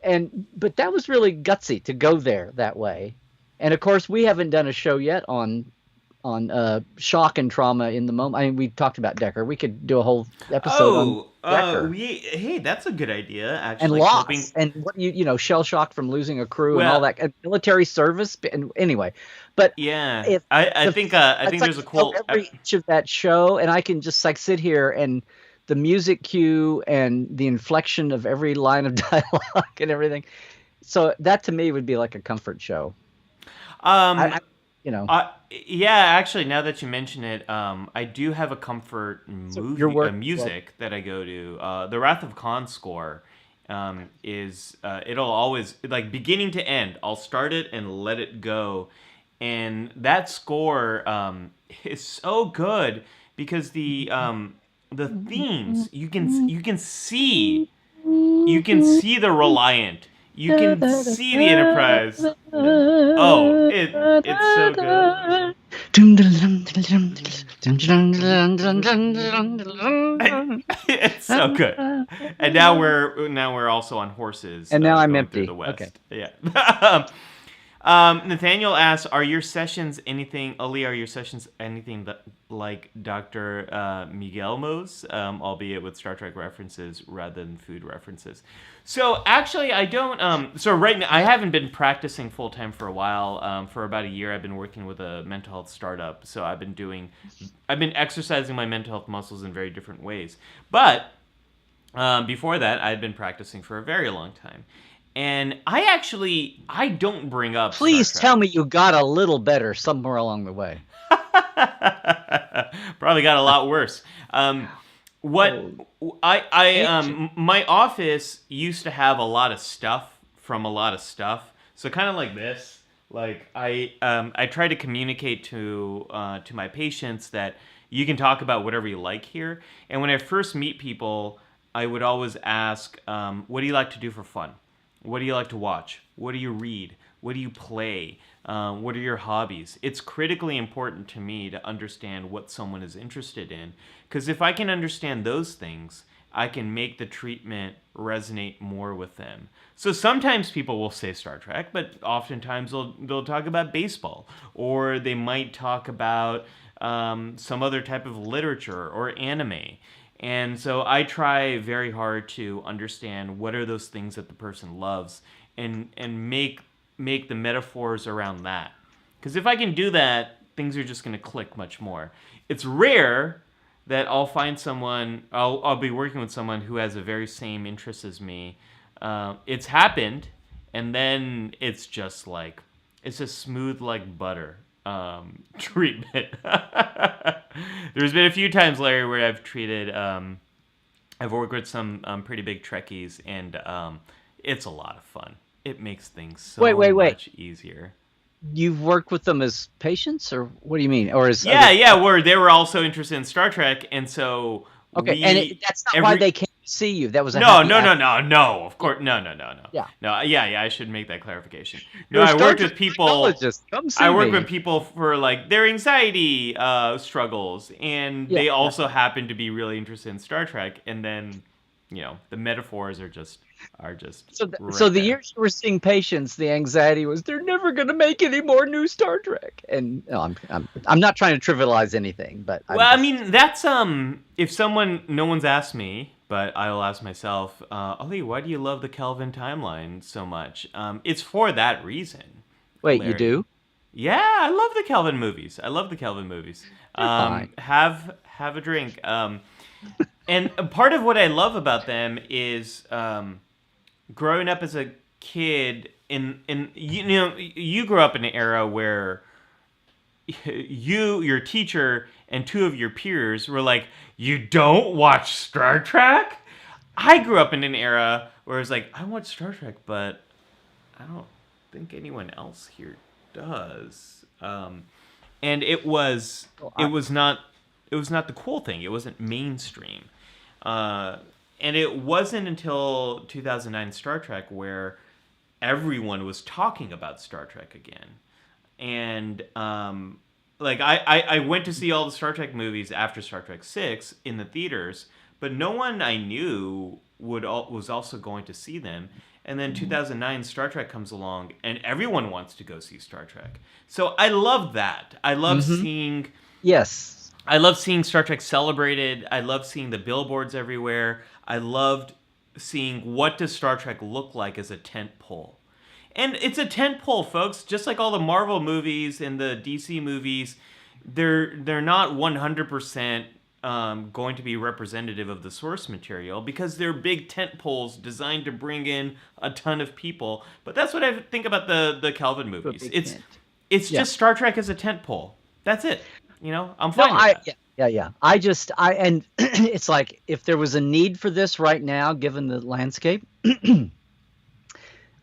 But that was really gutsy to go there that way. And of course, we haven't done a show yet on shock and trauma in the moment. I mean, we talked about Decker. We could do a whole episode on Oh, Decker hey, that's a good idea. and Actually, loss and what shell shock from losing a crew and all well, that and military service. And anyway, but yeah, if I it's think like there's a I know cool. every inch of that show, and I can just like sit here and the music cue and the inflection of every line of dialogue and everything. So that to me would be like a comfort show. I, Um, I you know. yeah, actually, now that you mention it, I do have a comfort So your work, well, music that I go to. The Wrath of Khan score is it'll always like beginning to end. I'll start it and let it go, and that score is so good because the themes you can see the Reliant. You can see the Enterprise. Oh, it's so good. It's so good. And now we're also on horses And now I'm going through the empty. Okay. West. Yeah. Nathaniel asks, "Are your sessions anything, Ali? Are your sessions anything that like Dr. Miguelmo's, albeit with Star Trek references rather than food references?" So actually, I don't. So right now, I haven't been practicing full time for a while. For about a year, I've been working with a mental health startup. So I've been exercising my mental health muscles in very different ways. But before that, I had been practicing for a very long time. And I don't bring up Star Please tell me Trek. you got a little better somewhere along the way. Probably got a lot worse. What Oh, I ancient. my office used to have a lot of stuff from a lot of stuff. So kind of like this. Like I try to communicate to my patients that you can talk about whatever you like here. And when I first meet people, I would always ask, what do you like to do for fun? What do you like to watch? What do you read? What do you play? What are your hobbies? It's critically important to me to understand what someone is interested in. Because if I can understand those things, I can make the treatment resonate more with them. So sometimes people will say Star Trek, but oftentimes they'll talk about baseball, or they might talk about some other type of literature or anime. And so I try very hard to understand what are those things that the person loves and make the metaphors around that. Because if I can do that, things are just going to click much more. It's rare that I'll be working with someone who has the very same interests as me. It's happened, and then it's just smooth like butter treatment. There's been a few times, Larry, where I've worked with some pretty big Trekkies, and it's a lot of fun. It makes things Wait, so wait, wait. much easier. You've worked with them as patients, or what do you mean? Or as other? Yeah, yeah, where they were also interested in Star Trek, and so Okay, and we that's not why every they came see you. That was a No, happy no, no, accident. no, no. Of course, no, no, no, no. Yeah. No, yeah. I should make that clarification. No, You're a I Star worked Trek with people. psychologist. Come I see work with me. people for like their anxiety struggles, and Yeah. they also happen to be really interested in Star Trek. And then, the metaphors are just So right the there. years you were seeing patients, the anxiety was they're never going to make any more new Star Trek. And no, I'm not trying to trivialize anything, but I'm Well, I just mean, that's if no one's asked me, but I'll ask myself, Ollie, why do you love the Kelvin timeline so much? It's for that reason, wait, you Larry. do? Yeah, I love the Kelvin movies. I love the Kelvin movies. They're fine. Have a drink. And a part of what I love about them is growing up as a kid. You grew up in an era where your teacher, and two of your peers were like, "You don't watch Star Trek?" I grew up in an era where it was like, "I watch Star Trek, but I don't think anyone else here does." And Well, it was not the cool thing. It wasn't mainstream. And it wasn't until 2009 Star Trek where everyone was talking about Star Trek again. And like I went to see all the Star Trek movies after Star Trek 6 in the theaters, but no one I knew was also going to see them. And then 2009 Star Trek comes along and everyone wants to go see Star Trek. So I love that. yes. I love seeing Star Trek celebrated. I love seeing the billboards everywhere. I loved seeing what does Star Trek look like as a tent pole. And it's a tent pole, folks. Just like all the Marvel movies and the DC movies, they're not 100% going to be representative of the source material because they're big tent poles designed to bring in a ton of people. But that's what I think about the Kelvin A movies. big tent. It's Yeah. just Star Trek as a tent pole. That's it. I'm No, fine with that. yeah. And it's like if there was a need for this right now, given the landscape,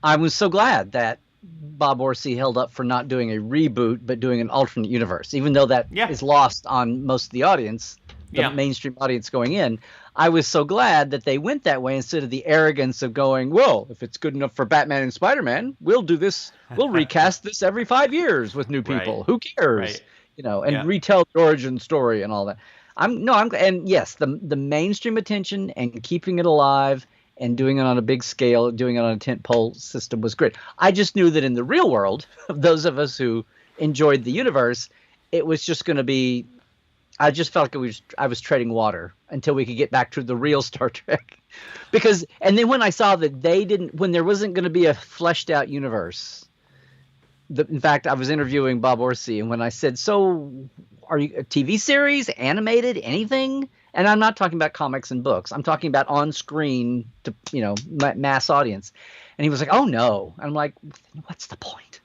I was so glad that Bob Orsi held up for not doing a reboot, but doing an alternate universe, even though that Yeah. is lost on most of the audience, the Yeah. mainstream audience going in. I was so glad that they went that way instead of the arrogance of going, well, if it's good enough for Batman and Spider-Man, we'll do this. We'll recast this every 5 years with new people. Right. Who cares? Right. And Yeah. retell the origin story and all that. And yes, the mainstream attention and keeping it alive and doing it on a big scale, doing it on a tentpole system was great. I just knew that in the real world, of those of us who enjoyed the universe, it was just going to be. I just felt like I was treading water until we could get back to the real Star Trek, and then when I saw that when there wasn't going to be a fleshed out universe. In fact, I was interviewing Bob Orsi, and when I said, "So, are you a TV series, animated, anything?" And I'm not talking about comics and books. I'm talking about on screen to mass audience. And he was like, "Oh no!" And I'm like, "What's the point?"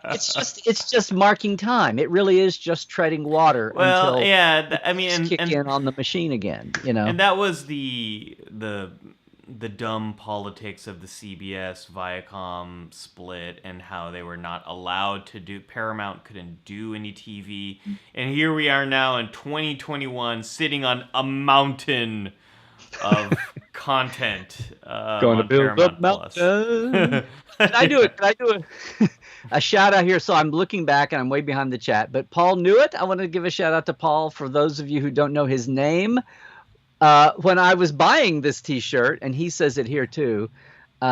It's just marking time. It really is just treading water Well, until yeah. I mean, kick in on the machine again. and that was the dumb politics of the CBS Viacom split and how they were not allowed to do. Paramount couldn't do any TV, and here we are now in 2021, sitting on a mountain of content. Going to on build Paramount up Plus. mountain. Can I do it? Can I do a shout out here? So I'm looking back and I'm way behind the chat. But Paul Newitt, I want to give a shout out to Paul for those of you who don't know his name. When I was buying this T-shirt, and he says it here too,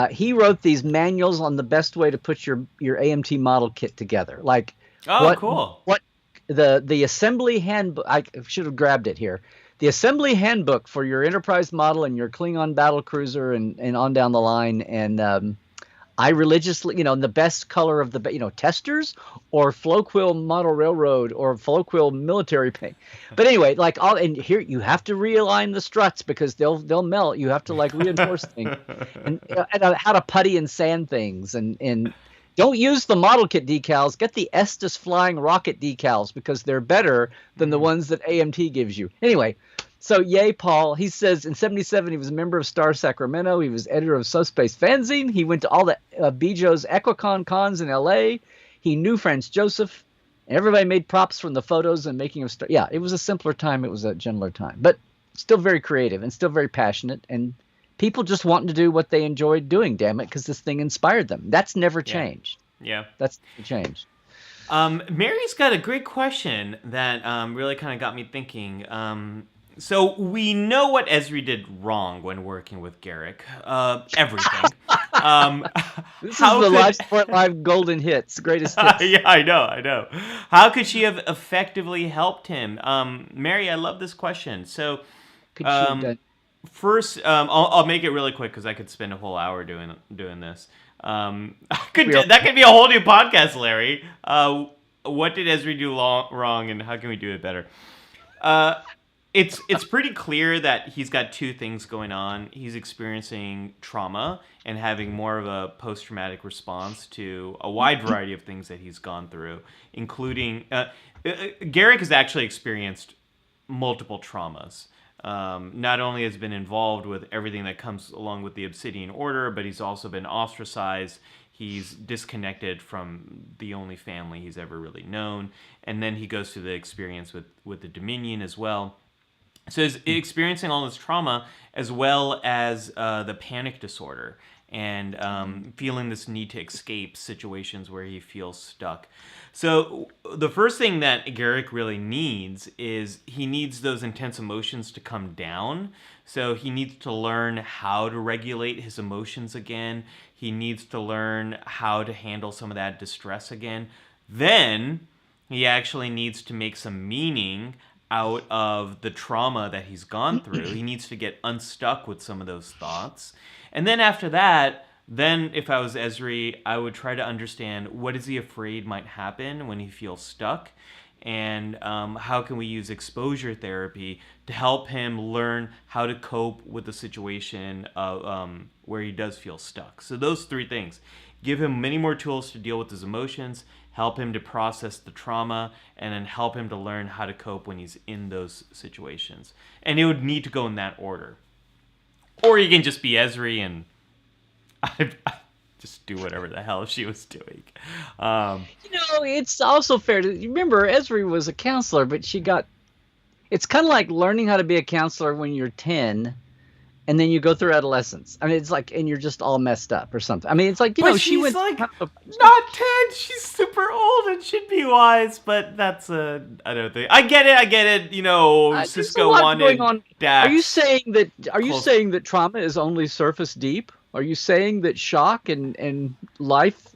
he wrote these manuals on the best way to put your AMT model kit together. Like, Cool. What the assembly handbook? I should have grabbed it here. The assembly handbook for your Enterprise model and your Klingon battle cruiser and on down the line. And I religiously, the best color of the, testers or Floquil Model Railroad or Floquil military paint. But anyway, and here you have to realign the struts because they'll melt. You have to reinforce things and how to putty and sand things and don't use the model kit decals. Get the Estes Flying Rocket decals because they're better than the ones that AMT gives you. Anyway. So, yay, Paul. He says in 1977, he was a member of Star Sacramento. He was editor of Subspace Fanzine. He went to all the Bijo's Equicon cons in L.A. He knew Franz Joseph. And everybody made props from the photos and making of Star. Yeah, it was a simpler time. It was a gentler time. But still very creative and still very passionate, and people just wanting to do what they enjoyed doing. Damn it, because this thing inspired them. That's never Yeah. changed. Yeah. That's never changed. Mary's got a great question that really kind of got me thinking. So we know what Esri did wrong when working with Garrick. Everything. This is how the could- Live Support Live golden hits, greatest hits. Yeah, I know. How could she have effectively helped him? Mary, I love this question. So, Could she have done? first, I'll make it really quick because I could spend a whole hour doing this. That could be a whole new podcast, Larry. What did Esri do wrong, and how can we do it better? It's pretty clear that he's got two things going on. He's experiencing trauma and having more of a post-traumatic response to a wide variety of things that he's gone through, including Garrick has actually experienced multiple traumas. Not only has been involved with everything that comes along with the Obsidian Order, but he's also been ostracized. He's disconnected from the only family he's ever really known. And then he goes through the experience with the Dominion as well. So he's experiencing all this trauma as well as the panic disorder and feeling this need to escape situations where he feels stuck. So the first thing that Garrick really needs is he needs those intense emotions to come down. So he needs to learn how to regulate his emotions again. He needs to learn how to handle some of that distress again. Then he actually needs to make some meaning out of the trauma that he's gone through. He needs to get unstuck with some of those thoughts. And then after that, then if I was Esri, I would try to understand what is he afraid might happen when he feels stuck, and how can we use exposure therapy to help him learn how to cope with the situation of, where he does feel stuck. So those three things. Give him many more tools to deal with his emotions, help him to process the trauma, and then help him to learn how to cope when he's in those situations. And it would need to go in that order. Or you can just be Esri and I just do whatever the hell she was doing. It's also fair to remember Esri was a counselor, but it's kind of like learning how to be a counselor when you're 10 and then you go through adolescence. I mean, it's like, and you're just all messed up or something. I mean, it's like, she went like not 10. She's super old and should be wise, but that's I don't think. I get it. Cisco wanted Dax. Are you saying that trauma is only surface deep? Are you saying that shock and life?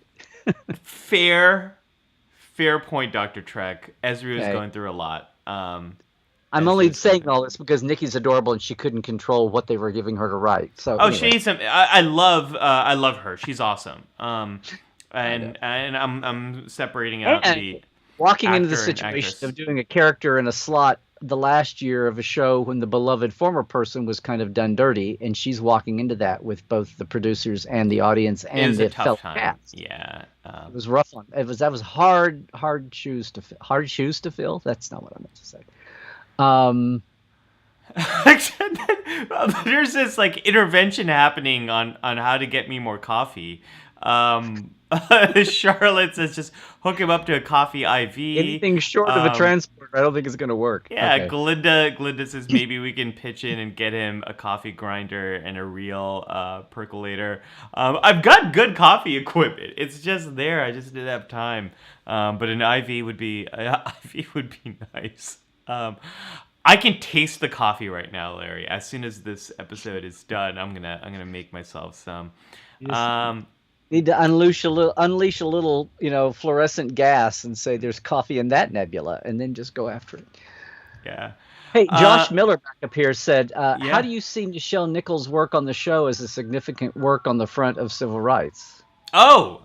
Fair point, Dr. Trek. Esri was going through a lot. I'm only saying all this because Nikki's adorable and she couldn't control what they were giving her to write. So anyway. She needs some. I love her. She's awesome. And I'm separating out the walking into the actor and situation actress. of doing a character in a slot the last year of a show when the beloved former person was kind of done dirty, and she's walking into that with both the producers and the audience and the fellow cast. Yeah, it was rough on. That was hard shoes to fill. Hard shoes to fill. That's not what I meant to say. There's this like intervention happening on how to get me more coffee. Charlotte says just hook him up to a coffee IV. Anything short of a transport, I don't think is going to work. Yeah, okay. Glinda says maybe we can pitch in and get him a coffee grinder and a real percolator. I've got good coffee equipment. It's just there. I just didn't have time. But an IV would be nice. I can taste the coffee right now, Larry. As soon as this episode is done, I'm gonna make myself some. Need to unleash a little, fluorescent gas and say there's coffee in that nebula, and then just go after it. Yeah. Hey, Josh Miller back up here said, yeah. How do you see Nichelle Nichols' work on the show as a significant work on the front of civil rights? Oh,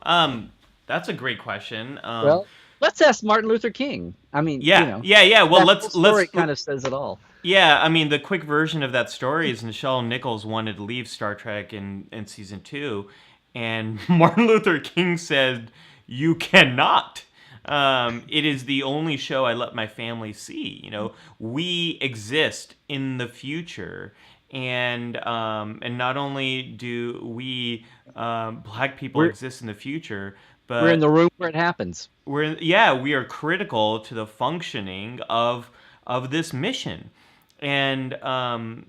that's a great question. Well, let's ask Martin Luther King. I mean, yeah. Well, let's kind of says it all. Yeah, I mean, the quick version of that story is Nichelle Nichols wanted to leave Star Trek in season 2, and Martin Luther King said, "You cannot. It is the only show I let my family see. We exist in the future." And not only do we black people exist in the future, but we're in the room where it happens. We are critical to the functioning of this mission. And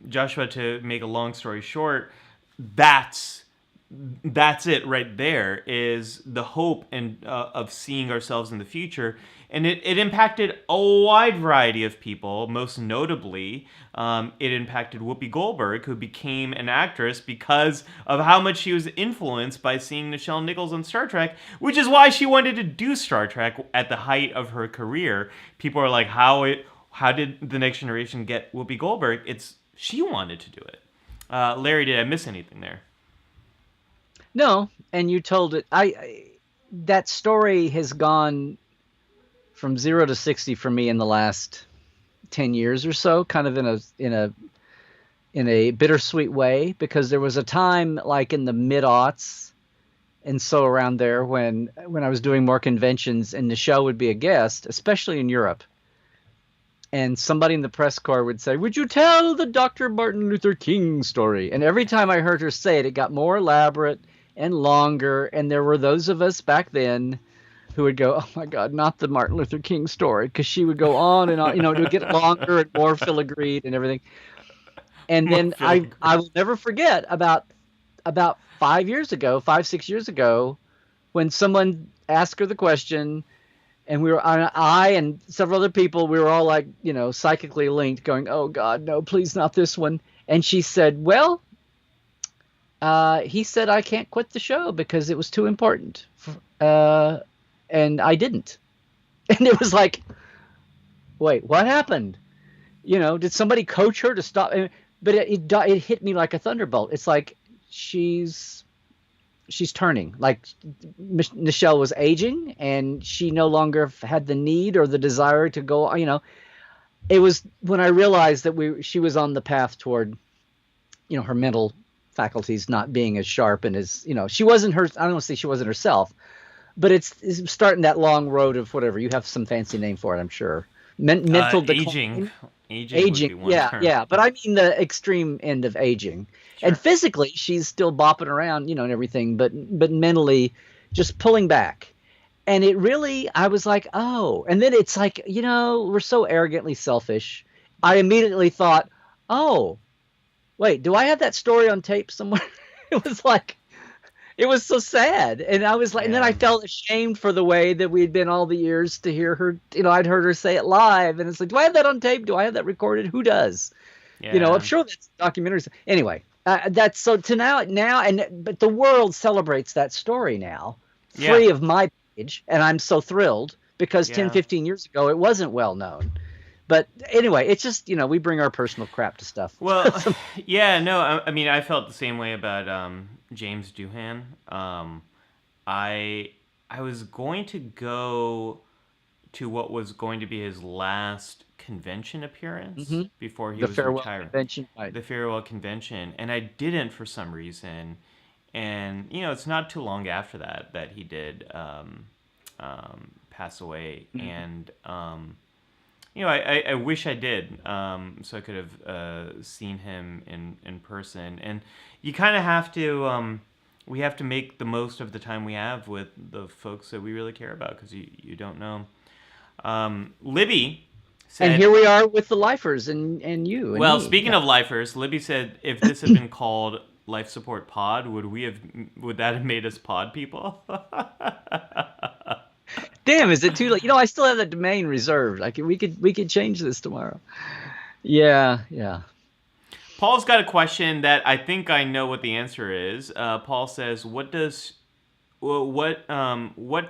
Joshua, to make a long story short, that's it right there, is the hope and of seeing ourselves in the future. And it impacted a wide variety of people. Most notably, it impacted Whoopi Goldberg, who became an actress because of how much she was influenced by seeing Nichelle Nichols on Star Trek, which is why she wanted to do Star Trek at the height of her career. People are like, how did the Next Generation get Whoopi Goldberg? She wanted to do it. Larry, did I miss anything there? No, and you told it. That story has gone from 0 to 60 for me in the last 10 years or so, kind of in a bittersweet way, because there was a time like in the mid aughts and so around there when I was doing more conventions and Nichelle would be a guest, especially in Europe. And somebody in the press corps would say, "Would you tell the Dr. Martin Luther King story?" And every time I heard her say it, it got more elaborate and longer. And there were those of us back then who would go, "Oh my God, not the Martin Luther King story," because she would go on and on. It would get longer and more filigreed and everything. And then I will never forget about 5 years ago, 5 6 years ago, when someone asked her the question, and I and several other people, we were all like, psychically linked, going, "Oh God, no, please not this one." And she said, "Well, he said I can't quit the show because it was too important, and I didn't." And it was like, wait, what happened? Did somebody coach her to stop? But it hit me like a thunderbolt. It's like she's turning. Like Nichelle was aging, and she no longer had the need or the desire to go. It was when I realized that she was on the path toward, her mental faculties not being as sharp and as she wasn't her. I don't want to say she wasn't herself, but it's starting that long road of whatever. You have some fancy name for it, I'm sure. Mental decline. Aging, yeah, term. Yeah. But I mean the extreme end of aging. Sure. And physically, she's still bopping around, and everything, but mentally, just pulling back. And it really, I was like, oh. And then it's like, we're so arrogantly selfish. I immediately thought, oh, wait, do I have that story on tape somewhere? It was like, it was so sad. And I was like, and then I felt ashamed for the way that we'd been all the years to hear her, I'd heard her say it live. And it's like, do I have that on tape? Do I have that recorded? Who does? Yeah. I'm sure that's documentaries. Anyway, that's so to now, but the world celebrates that story now, free of my page. And I'm so thrilled because 10, 15 years ago, it wasn't well known. But anyway, it's just, we bring our personal crap to stuff. Well, yeah, no, I mean, I felt the same way about James Doohan. I was going to go to what was going to be his last convention appearance before he was retired. Convention, right. The farewell convention, and I didn't for some reason. And it's not too long after that he did pass away, and I wish I did, so I could have seen him in person. And you kind of have to, we have to make the most of the time we have with the folks that we really care about, because you don't know. Libby said, and here we are with the lifers and you. And well, speaking of lifers, Libby said, if this had been called Life Support Pod, would that have made us pod people? Damn, is it too late? I still have the domain reserved. We could change this tomorrow. Yeah. Paul's got a question that I think I know what the answer is. Paul says, what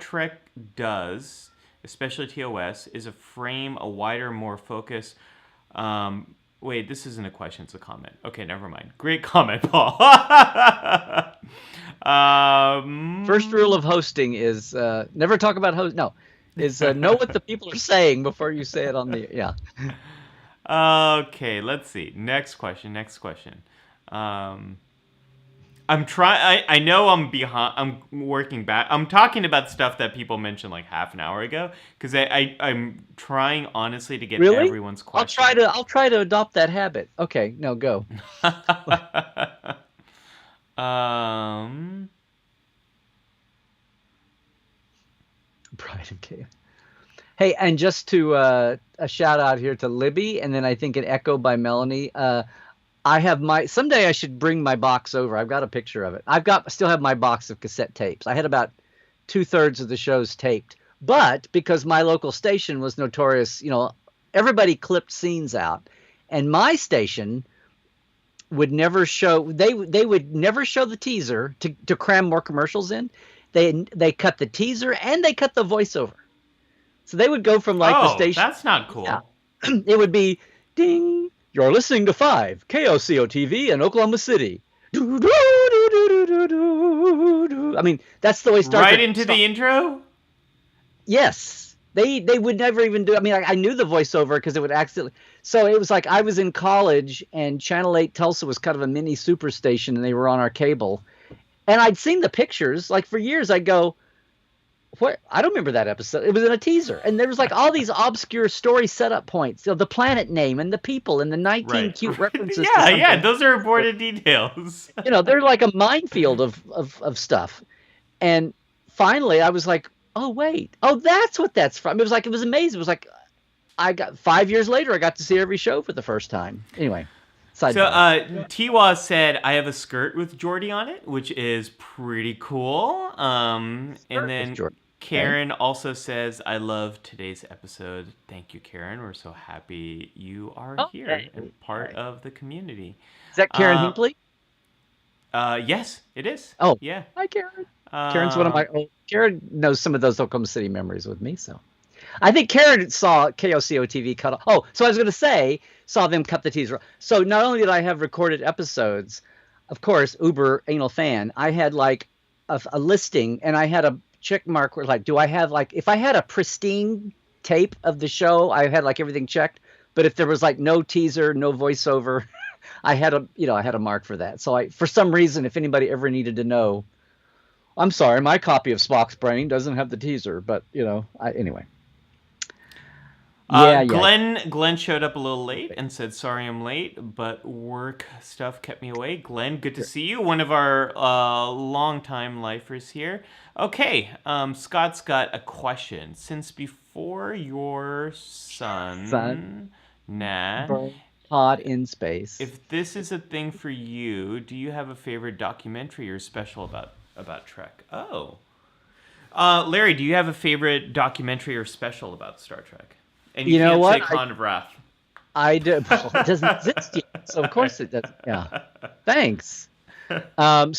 Trek does, especially TOS, is a frame a wider, more focused. Wait, this isn't a question; it's a comment. Okay, never mind. Great comment, Paul. First rule of hosting is never talk about host. No, is know what the people are saying before you say it on the Okay, let's see. Next question. I'm trying. I know I'm behind. I'm working back. I'm talking about stuff that people mentioned like half an hour ago, because I'm trying honestly to get everyone's question. I'll try to adopt that habit. Okay, no, go. Pride and chaos. Hey, and just to a shout out here to Libby, and then I think an echo by Melanie. I have my someday I should bring my box over. I've got a picture of it. Still have my box of cassette tapes. I had about 2/3 of the shows taped, but because my local station was notorious, everybody clipped scenes out, and my station would never show. They would never show the teaser to cram more commercials in. They cut the teaser and they cut the voiceover. So they would go from like the station. That's not cool. Yeah, it would be ding. You're listening to 5 KOCO TV in Oklahoma City. I mean, that's the way Star Trek right into the intro. Yes, they would never even do. I mean, I knew the voiceover because it would accidentally. So it was like I was in college and Channel 8 Tulsa was kind of a mini superstation, and they were on our cable, and I'd seen the pictures. Like for years, I'd go, "What? I don't remember that episode. It was in a teaser." And there was like all these obscure story setup points, the planet name and the people and the 19 cute references. Yeah, those are important details. They're like a minefield of stuff. And finally, I was like, "Oh wait, that's what that's from." It was amazing. It was like I got 5 years later, I got to see every show for the first time. Anyway. So Tiwa said, I have a skirt with Jordy on it, which is pretty cool. And then Karen also says, I love today's episode. Thank you, Karen. We're so happy you are here and part of the community. Is that Karen Hinckley? Yes, it is. Oh, yeah. Hi, Karen. Karen's one of my Karen knows some of those Oklahoma City memories with me, so. I think Karen saw KOCO TV cut off. Oh, so I was going to say, saw them cut the teaser. So not only did I have recorded episodes, of course, uber anal fan, I had like a listing, and I had a check mark where like, do I have like, if I had a pristine tape of the show, I had like everything checked. But if there was like no teaser, no voiceover, I had a mark for that. So for some reason, if anybody ever needed to know, I'm sorry, my copy of Spock's Brain doesn't have the teaser, but anyway. Glenn showed up a little late and said, sorry I'm late, but work stuff kept me away. Glenn, good to see you. One of our longtime lifers here. Okay, Scott's got a question. Since before your son Nat, hot in space. If this is a thing for you, do you have a favorite documentary or special about Trek? Oh. Larry, do you have a favorite documentary or special about Star Trek? And you can't say Con of Wrath. I do. Well, it doesn't exist yet, so of course it doesn't. Yeah. Thanks. Now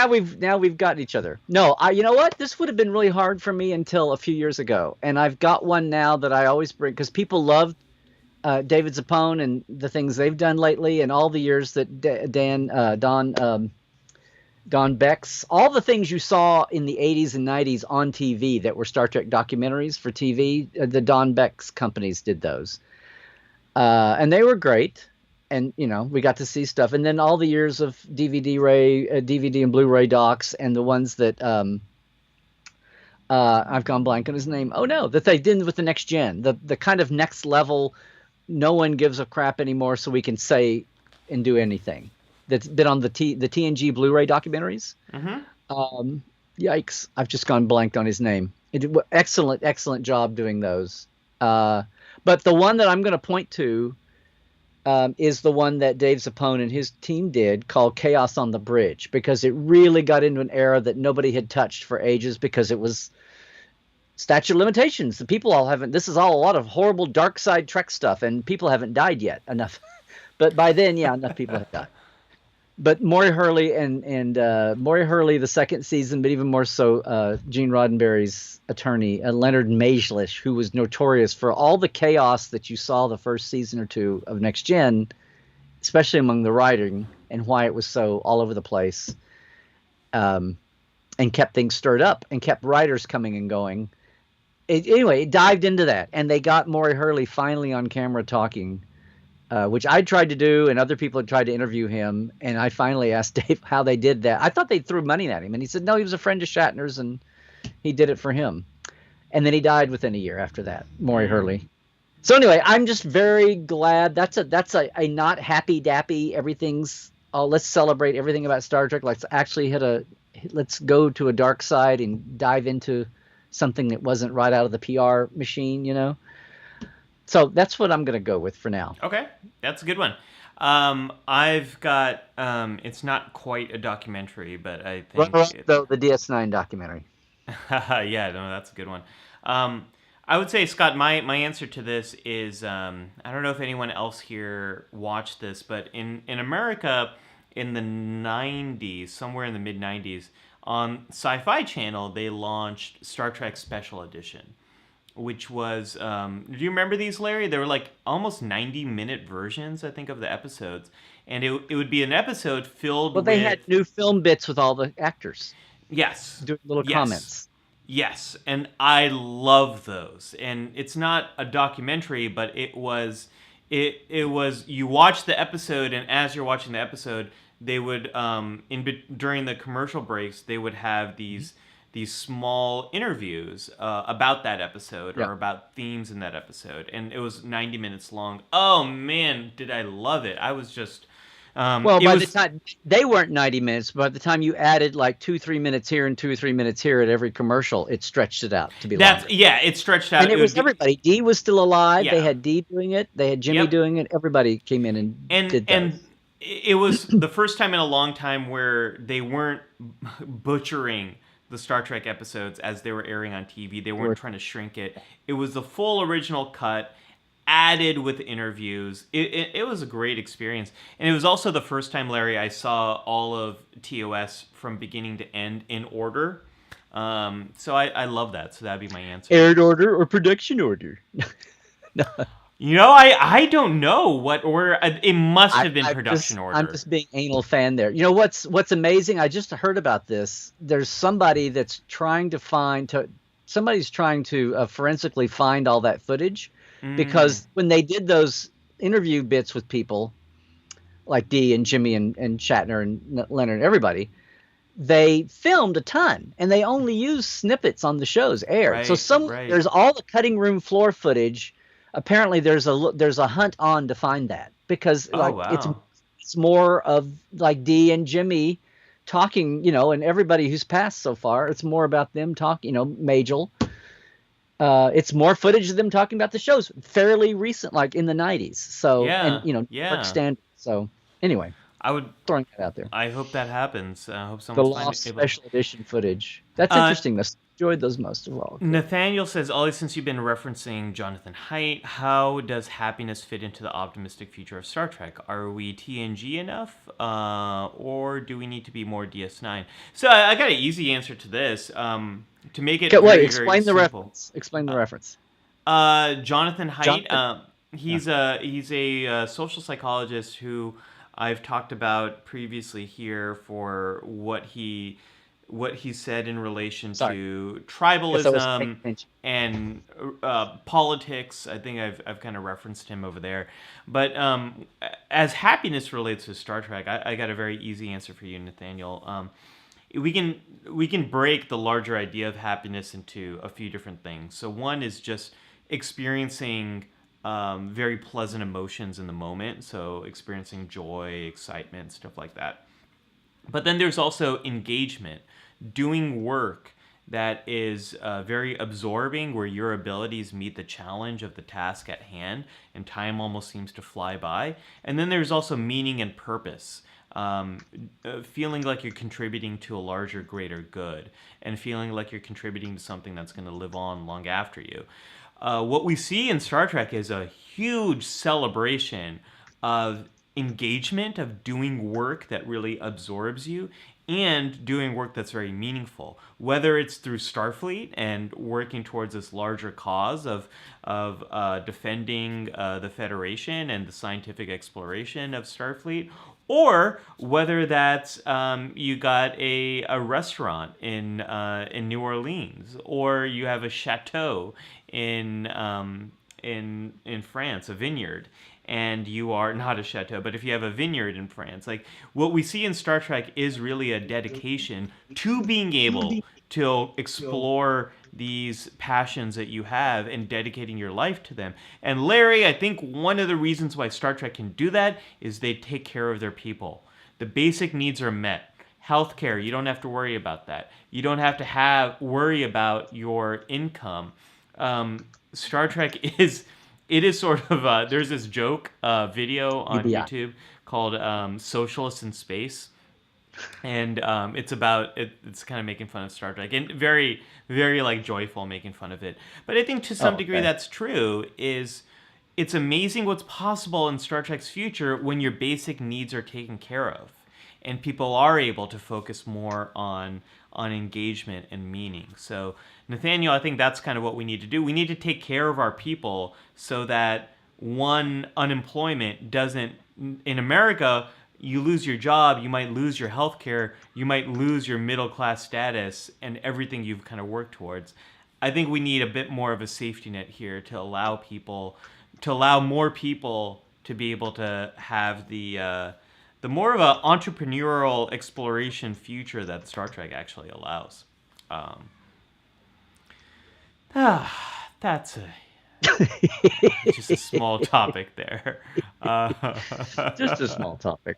we've got each other. No, you know what? This would have been really hard for me until a few years ago, and I've got one now that I always bring because people love David Zappone and the things they've done lately, and all the years that Don Beck's, all the things you saw in the 80s and 90s on TV that were Star Trek documentaries for TV, the Don Beck's companies did those. And they were great. And, we got to see stuff. And then all the years of DVD and Blu-ray docs, and the ones that I've gone blank on his name. Oh, no, that they did with the next gen, the kind of next level, no one gives a crap anymore so we can say and do anything. That's been on the TNG Blu-ray documentaries. Mm-hmm. Yikes! I've just gone blanked on his name. Excellent job doing those. But the one that I'm going to point to is the one that Dave Zappone and his team did, called Chaos on the Bridge, because it really got into an era that nobody had touched for ages, because it was statute of limitations. The people all haven't. This is all a lot of horrible dark side Trek stuff, and people haven't died yet enough. But by then, enough people have died. But Maury Hurley and Maury Hurley, the second season, but even more so, Gene Roddenberry's attorney, Leonard Majlish, who was notorious for all the chaos that you saw the first season or two of Next Gen, especially among the writing, and why it was so all over the place, and kept things stirred up and kept writers coming and going. It dived into that, and they got Maury Hurley finally on camera talking, which I tried to do, and other people had tried to interview him. And I finally asked Dave how they did that. I thought they threw money at him, and he said no, he was a friend of Shatner's, and he did it for him. And then he died within a year after that, Maury Hurley. So anyway, I'm just very glad. That's a not happy dappy. Everything's let's celebrate everything about Star Trek. Let's actually let's go to a dark side and dive into something that wasn't right out of the PR machine, you know. So that's what I'm going to go with for now. Okay, that's a good one. I've got it's not quite a documentary, but I Runner think up, though, the DS9 documentary. yeah, no, that's a good one. Um, I would say, Scott, my answer to this is I don't know if anyone else here watched this, but in America in the 90s, somewhere in the mid 90s, on Sci Fi Channel, they launched Star Trek Special Edition, which was do you remember these, Larry? They were like almost 90-minute versions, I think, of the episodes, and it would be an episode filled Well, they with had new film bits with all the actors yes, doing little yes, comments. yes, and I love those. And it's not a documentary, but it was you watch the episode, and as you're watching the episode, they would during the commercial breaks they would have these small interviews about that episode Yeah. or about themes in that episode, and it was 90 minutes long. Oh man, did I love it! I was just Well, it by the was time they weren't 90 minutes, by the time you added like 2-3 minutes here and 2 or 3 minutes here at every commercial, it stretched it out to be that's longer. yeah, it stretched out. And it It would was be everybody. Dee was still alive. They yeah, had Dee doing it. They had Jimmy yep. doing it. Everybody came in and did And those. it was the first time in a long time where they weren't butchering the Star Trek episodes as they were airing on TV. They weren't trying to shrink it. It was the full original cut added with interviews. It was a great experience. And it was also the first time, Larry, I saw all of TOS from beginning to end in order. So I love that. So that'd be my answer. Aired order or production order? No, You know, I don't know what order. It must have been production order. I'm just being anal fan there. You know what's amazing? I just heard about this. There's somebody that's trying to somebody's trying to forensically find all that footage, because when they did those interview bits with people like Dee and Jimmy and Shatner and Leonard and everybody, they filmed a ton and they only used snippets on the shows aired. So Right. there's all the cutting room floor footage. Apparently there's a hunt on to find that, because Oh like wow. it's more of like Dee and Jimmy talking, and everybody who's passed so far, it's more about them talking, Majel. It's more footage of them talking about the shows, fairly recent, like in the 90s. So, Yeah. and New York Yeah. standard. So anyway, I would. throwing that out there. I hope that happens. I hope The someone's lost able. special edition footage. That's Uh, interesting. I enjoyed those most of all. Nathaniel says, Ollie, since you've been referencing Jonathan Haidt, how does happiness fit into the optimistic future of Star Trek? Are we TNG enough, or do we need to be more DS9? So I got an easy answer to this. To make it Okay, wait, very, very explain the simple. reference. Explain the reference. Jonathan Haidt. Jonathan- He's a social psychologist who I've talked about previously here for what he said in relation Sorry. to Guess I was paying tribalism attention. and politics. I think I've kind of referenced him over there. But as happiness relates to Star Trek, I got a very easy answer for you, Nathaniel. We can break the larger idea of happiness into a few different things. So one is just experiencing very pleasant emotions in the moment. So experiencing joy, excitement, stuff like that. But then there's also engagement, doing work that is very absorbing, where your abilities meet the challenge of the task at hand, and time almost seems to fly by. And then there's also meaning and purpose. Feeling like you're contributing to a larger, greater good, and feeling like you're contributing to something that's going to live on long after you. What we see in Star Trek is a huge celebration of engagement, of doing work that really absorbs you, and doing work that's very meaningful. Whether it's through Starfleet and working towards this larger cause of defending the Federation and the scientific exploration of Starfleet, or whether that's you got a restaurant in New Orleans, or you have a chateau in France, a vineyard, and you are not a chateau, but if you have a vineyard in France, like what we see in Star Trek is really a dedication to being able to explore these passions that you have and dedicating your life to them. And Larry, I think one of the reasons why Star Trek can do that is they take care of their people. The basic needs are met. Healthcare, you don't have to worry about that. You don't have to worry about your income. Star Trek is sort of there's this joke video on UBI. YouTube called Socialists in Space, and it's kind of making fun of Star Trek, and very, very like joyful making fun of it. But I think to some degree that's true. It's amazing what's possible in Star Trek's future when your basic needs are taken care of, and people are able to focus more on engagement and meaning. So Nathaniel, I think that's kind of what we need to do. We need to take care of our people so that unemployment doesn't, in America, you lose your job, you might lose your health care, you might lose your middle class status and everything you've kind of worked towards. I think we need a bit more of a safety net here to allow more people to be able to have the more of an entrepreneurial exploration future that Star Trek actually allows. That's just a small topic there. Just a small topic.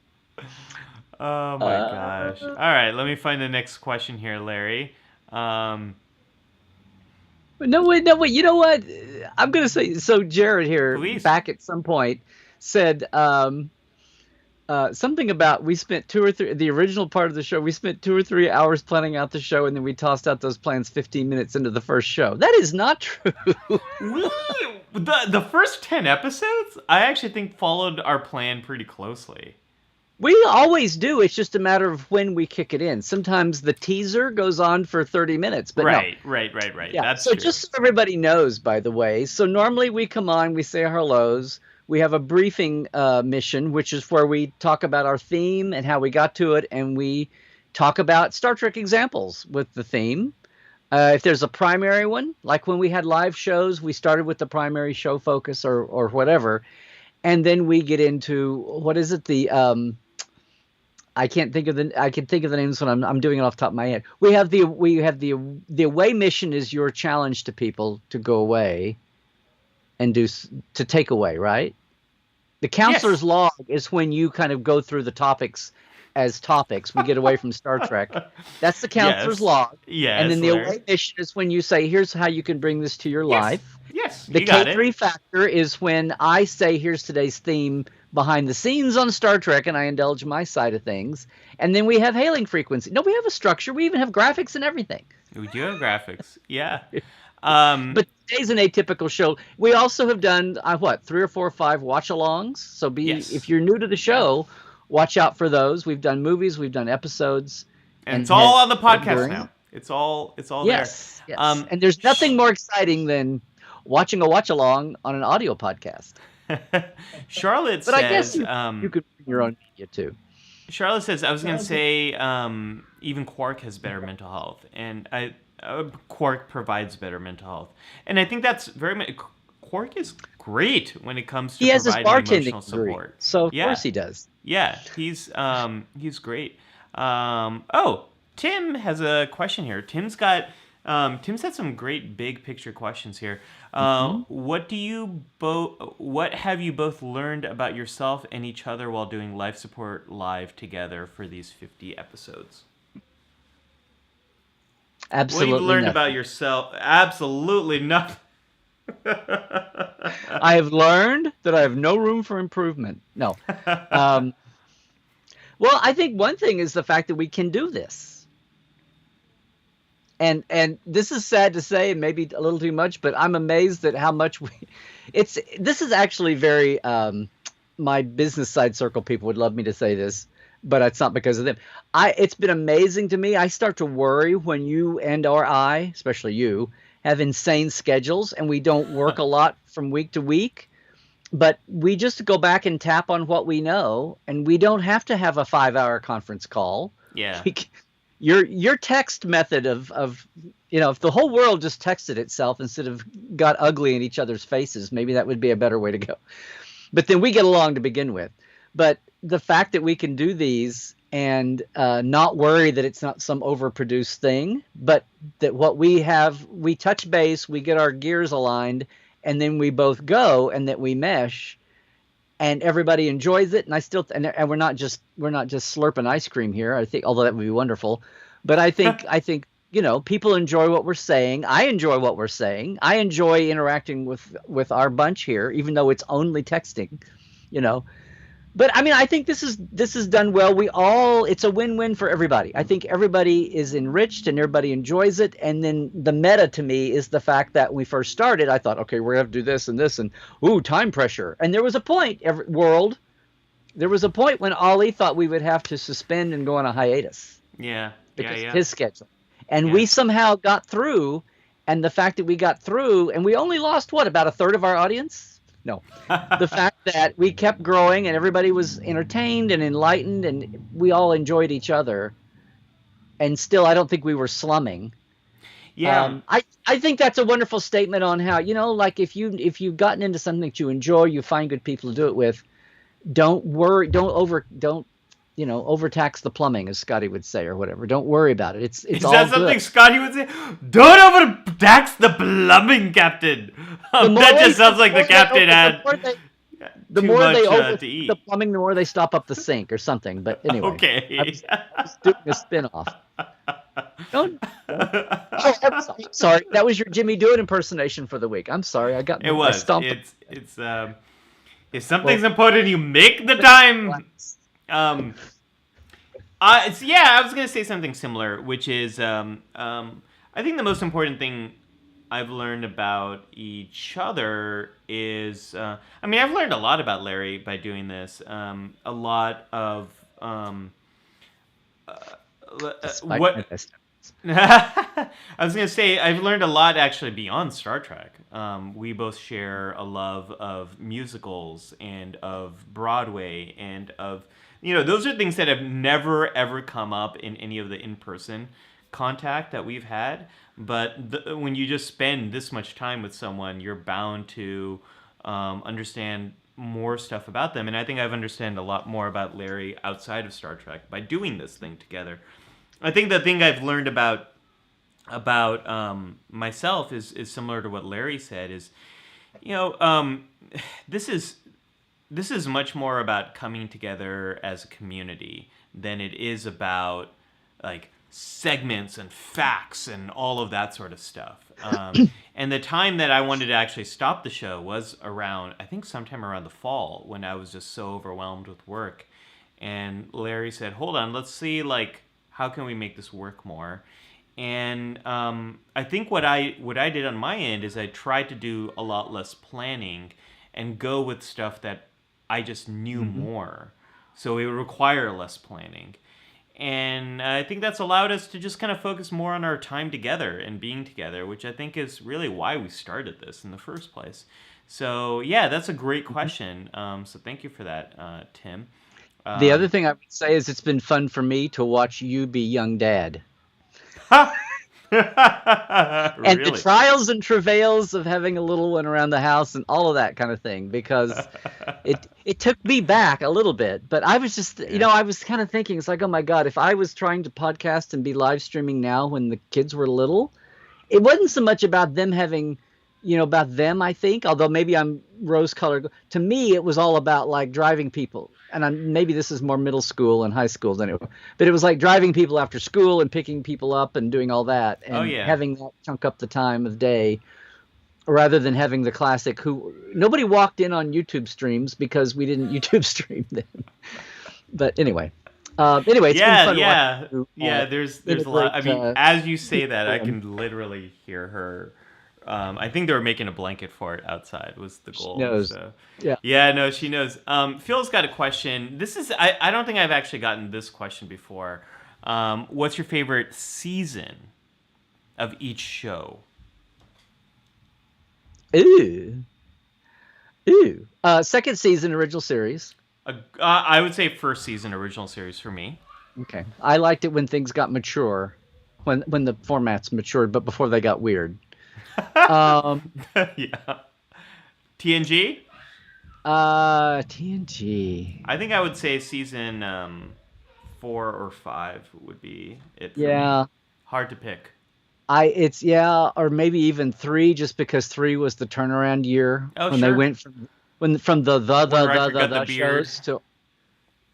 Oh my gosh. All right, let me find the next question here, Larry. No, wait. You know what? I'm going to say, so Jared here, Please. back at some point, said something about we spent the original part of the show, we spent 2 or 3 hours planning out the show, and then we tossed out those plans 15 minutes into the first show. That is not true. The first 10 episodes, I actually think followed our plan pretty closely. We always do. It's just a matter of when we kick it in. Sometimes the teaser goes on for 30 minutes. But right. Yeah. That's so true. Just so everybody knows, by the way, so normally we come on, we say our hellos. We have a briefing mission, which is where we talk about our theme and how we got to it, and we talk about Star Trek examples with the theme. If there's a primary one, like when we had live shows, we started with the primary show focus or whatever, and then we get into what is it? I can think of the names when I'm doing it off the top of my head. We have the away mission is your challenge to people to go away and to take away, right? The counselor's log is when you kind of go through the topics as topics. We get away from Star Trek. That's the counselor's log. Yes, and then the away mission is when you say, here's how you can bring this to your life. Yes, the K3 factor is when I say, here's today's theme behind the scenes on Star Trek, and I indulge my side of things. And then we have hailing frequency. No, we have a structure. We even have graphics and everything. We do have graphics. Yeah. But today's an atypical show. We also have done 3 or 4 or 5 watch-alongs. So if you're new to the show, watch out for those. We've done movies, we've done episodes, and it's all on the podcast now. It's all there. Yes. And there's nothing more exciting than watching a watch-along on an audio podcast. Charlotte but says, I guess you could bring your own media too. Charlotte says, I was going to say, even Quark has better mental health, and Quark provides better mental health, and I think that's Quark is great when it comes to providing emotional support. So of course he does. Yeah, he's great. Tim has a question here. Tim's had some great big picture questions here. What have you both learned about yourself and each other while doing Life Support Live together for these 50 episodes? Absolutely what have you learned nothing. about yourself? Absolutely nothing. I have learned that I have no room for improvement. No. Well, I think one thing is the fact that we can do this. And this is sad to say, and maybe a little too much, but I'm amazed at how much this is actually very, my business side circle people would love me to say this, but it's not because of them. It's been amazing to me. I start to worry when you or I, especially you, have insane schedules and we don't work a lot from week to week, but we just go back and tap on what we know, and we don't have to have a 5-hour conference call. Yeah. Your text method of if the whole world just texted itself instead of got ugly in each other's faces, maybe that would be a better way to go. But then we get along to begin with. But the fact that we can do these and not worry that it's not some overproduced thing, but that what we have, we touch base, we get our gears aligned, and then we both go, and that we mesh. and everybody enjoys it. And I still and we're not just slurping ice cream here. I think, although that would be wonderful, but I think people enjoy what we're saying. I enjoy what we're saying. I enjoy interacting with our bunch here, even though it's only texting. You know, but I mean, I think this is done well. It's a win-win for everybody. I think everybody is enriched and everybody enjoys it. And then the meta to me is the fact that when we first started, I thought, okay, we're gonna have to do this and this and ooh, time pressure. And there was a point, there was a point when Ollie thought we would have to suspend and go on a hiatus Yeah. because Yeah. of his schedule. And Yeah. we somehow got through. And the fact that we got through, and we only lost what, about a third of our audience? No, the fact that we kept growing and everybody was entertained and enlightened and we all enjoyed each other, and still I don't think we were slumming. Yeah. I think that's a wonderful statement on how, like, if you've gotten into something that you enjoy, you find good people to do it with. Don't worry, don't overtax the plumbing, as Scotty would say, or whatever. Don't worry about it. It's Is all that something good. Scotty would say? Don't overtax the plumbing, Captain. That just sounds like the captain had The too more much they overdo to eat. the plumbing, the more they stop up the sink or something. But anyway, Okay. I was doing a spin-off. Don't. Oh, I'm sorry. That was your Jimmy Do It impersonation for the week. I'm sorry. I was. stumped. It's if something's important, you make the time. I was gonna say something similar, which is I think the most important thing I've learned about each other is I've learned a lot about Larry by doing this. A lot of what I was gonna say, I've learned a lot actually beyond Star Trek. We both share a love of musicals and of Broadway and of those are things that have never ever come up in any of the in-person contact that we've had. But when you just spend this much time with someone, you're bound to understand more stuff about them. And I think I've understood a lot more about Larry outside of Star Trek by doing this thing together. I think the thing I've learned about myself is similar to what Larry said. Is this is much more about coming together as a community than it is about like segments and facts and all of that sort of stuff. And the time that I wanted to actually stop the show was around, I think sometime around the fall, when I was just so overwhelmed with work. And Larry said, hold on, let's see, like, how can we make this work more? And I think what I did on my end is I tried to do a lot less planning and go with stuff that I just knew more. So it would require less planning. And I think that's allowed us to just kind of focus more on our time together and being together, which I think is really why we started this in the first place. So, yeah, that's a great question. So thank you for that, Tim. The other thing I would say is it's been fun for me to watch you be young dad. And the Really? trials and travails of having a little one around the house and all of that kind of thing, because it took me back a little bit. But I was just, I was kind of thinking, it's like, oh my God, if I was trying to podcast and be live streaming now when the kids were little, it wasn't so much about them having, about them, I think, although maybe I'm rose colored. To me, it was all about like driving people. And maybe this is more middle school and high school than it, but it was like driving people after school and picking people up and doing all that and having that chunk up the time of day, rather than having the classic nobody walked in on YouTube streams because we didn't YouTube stream them. But anyway, it's been fun watching you, There's a lot. I mean, as you say that, I can literally hear her. I think they were making a blanket for it outside was the goal. She knows. So. Yeah, no, she knows. Phil's got a question. This is I don't think I've actually gotten this question before. What's your favorite season of each show? Ooh. Second season original series. I would say first season original series for me. Okay, I liked it when things got mature, when the formats matured, but before they got weird. Yeah. TNG? TNG. I think I would say season 4 or 5 would be it for me. Hard to pick. Or maybe even 3, just because 3 was the turnaround year when they went when from When Riker got the the beard. shows to,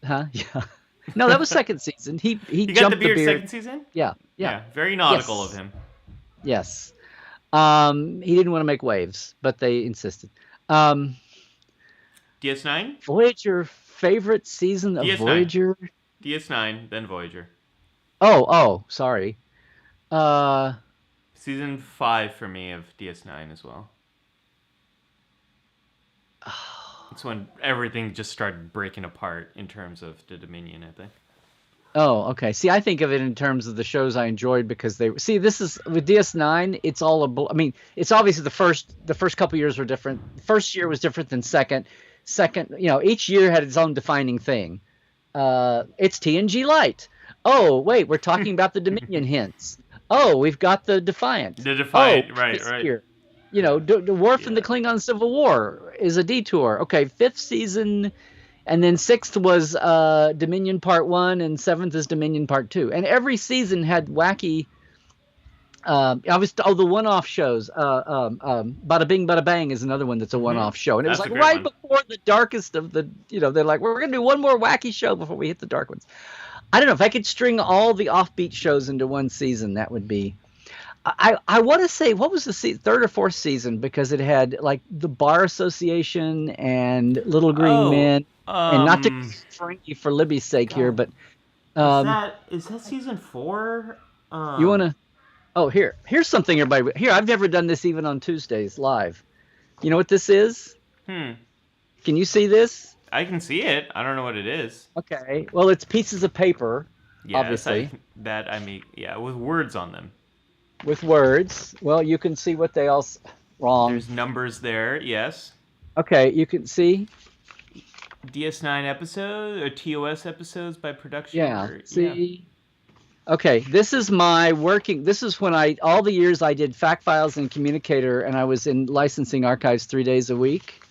huh? Yeah. No, that was second season. He He got the jumped beard, the beard. second season? Yeah, yeah, Yeah, very nautical of yes, him. yes. He didn't want to make waves, but they insisted. Um, DS9? Voyager favorite season of DS9. Voyager? DS9, then Voyager. Oh, sorry. Uh, Season 5 for me of DS9 as well. It's when everything just started breaking apart in terms of the Dominion, I think. oh, okay. See, I think of it in terms of the shows I enjoyed because they see this is with DS9. It's all I mean, it's obviously the first couple years were different. First year was different than second. Second, each year had its own defining thing. It's TNG Light. Oh, wait, we're talking about the Dominion hints. Oh, we've got the Defiant. The Defiant, Oh, right, this right. year. The Worf and the Yeah. Klingon Civil War is a detour. Okay, fifth season, and then sixth was Dominion Part 1, and seventh is Dominion Part 2. And every season had wacky, the one-off shows. Bada Bing, Bada Bang is another one that's a one-off show. And it was That's a like great right one. before the darkest of the, they're like, we're going to do one more wacky show before we hit the dark ones. I don't know if I could string all the offbeat shows into one season, that would be. I want to say what was the third or fourth season because it had like the Bar Association and Little Green Men, and not to be fringy for Libby's sake here, but Is that season 4? you want to? Oh, here's something everybody. Here, I've never done this even on Tuesdays live. You know what this is? Hmm. Can you see this? I can see it. I don't know what it is. Okay. Well, it's pieces of paper, Yes, obviously, with words on them. with words. Well, you can see what they all. Wrong. There's numbers there, yes. Okay, you can see. DS9 episodes or TOS episodes by production. Yeah. or- See. Okay, this is my working. This is when all the years I did fact files and communicator, and I was in licensing archives 3 days a week.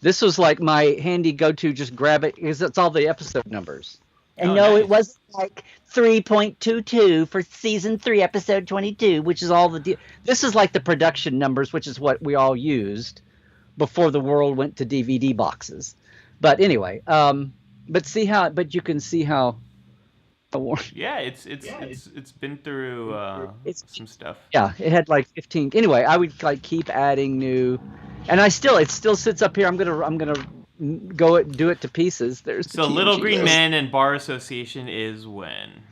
This was like my handy go-to. Just grab it because it's all the episode numbers. And Oh, no, nice. it wasn't like 3.22 for season 3, episode 22, which is all the. This is like the production numbers, which is what we all used before the world went to DVD boxes. But anyway, but you can see how. Yeah, it's been through some stuff. Yeah, it had like 15. Anyway, I would like keep adding new, and it still sits up here. I'm gonna do it to pieces. There's the So Little TNG Green list. Men and Bar Association is when?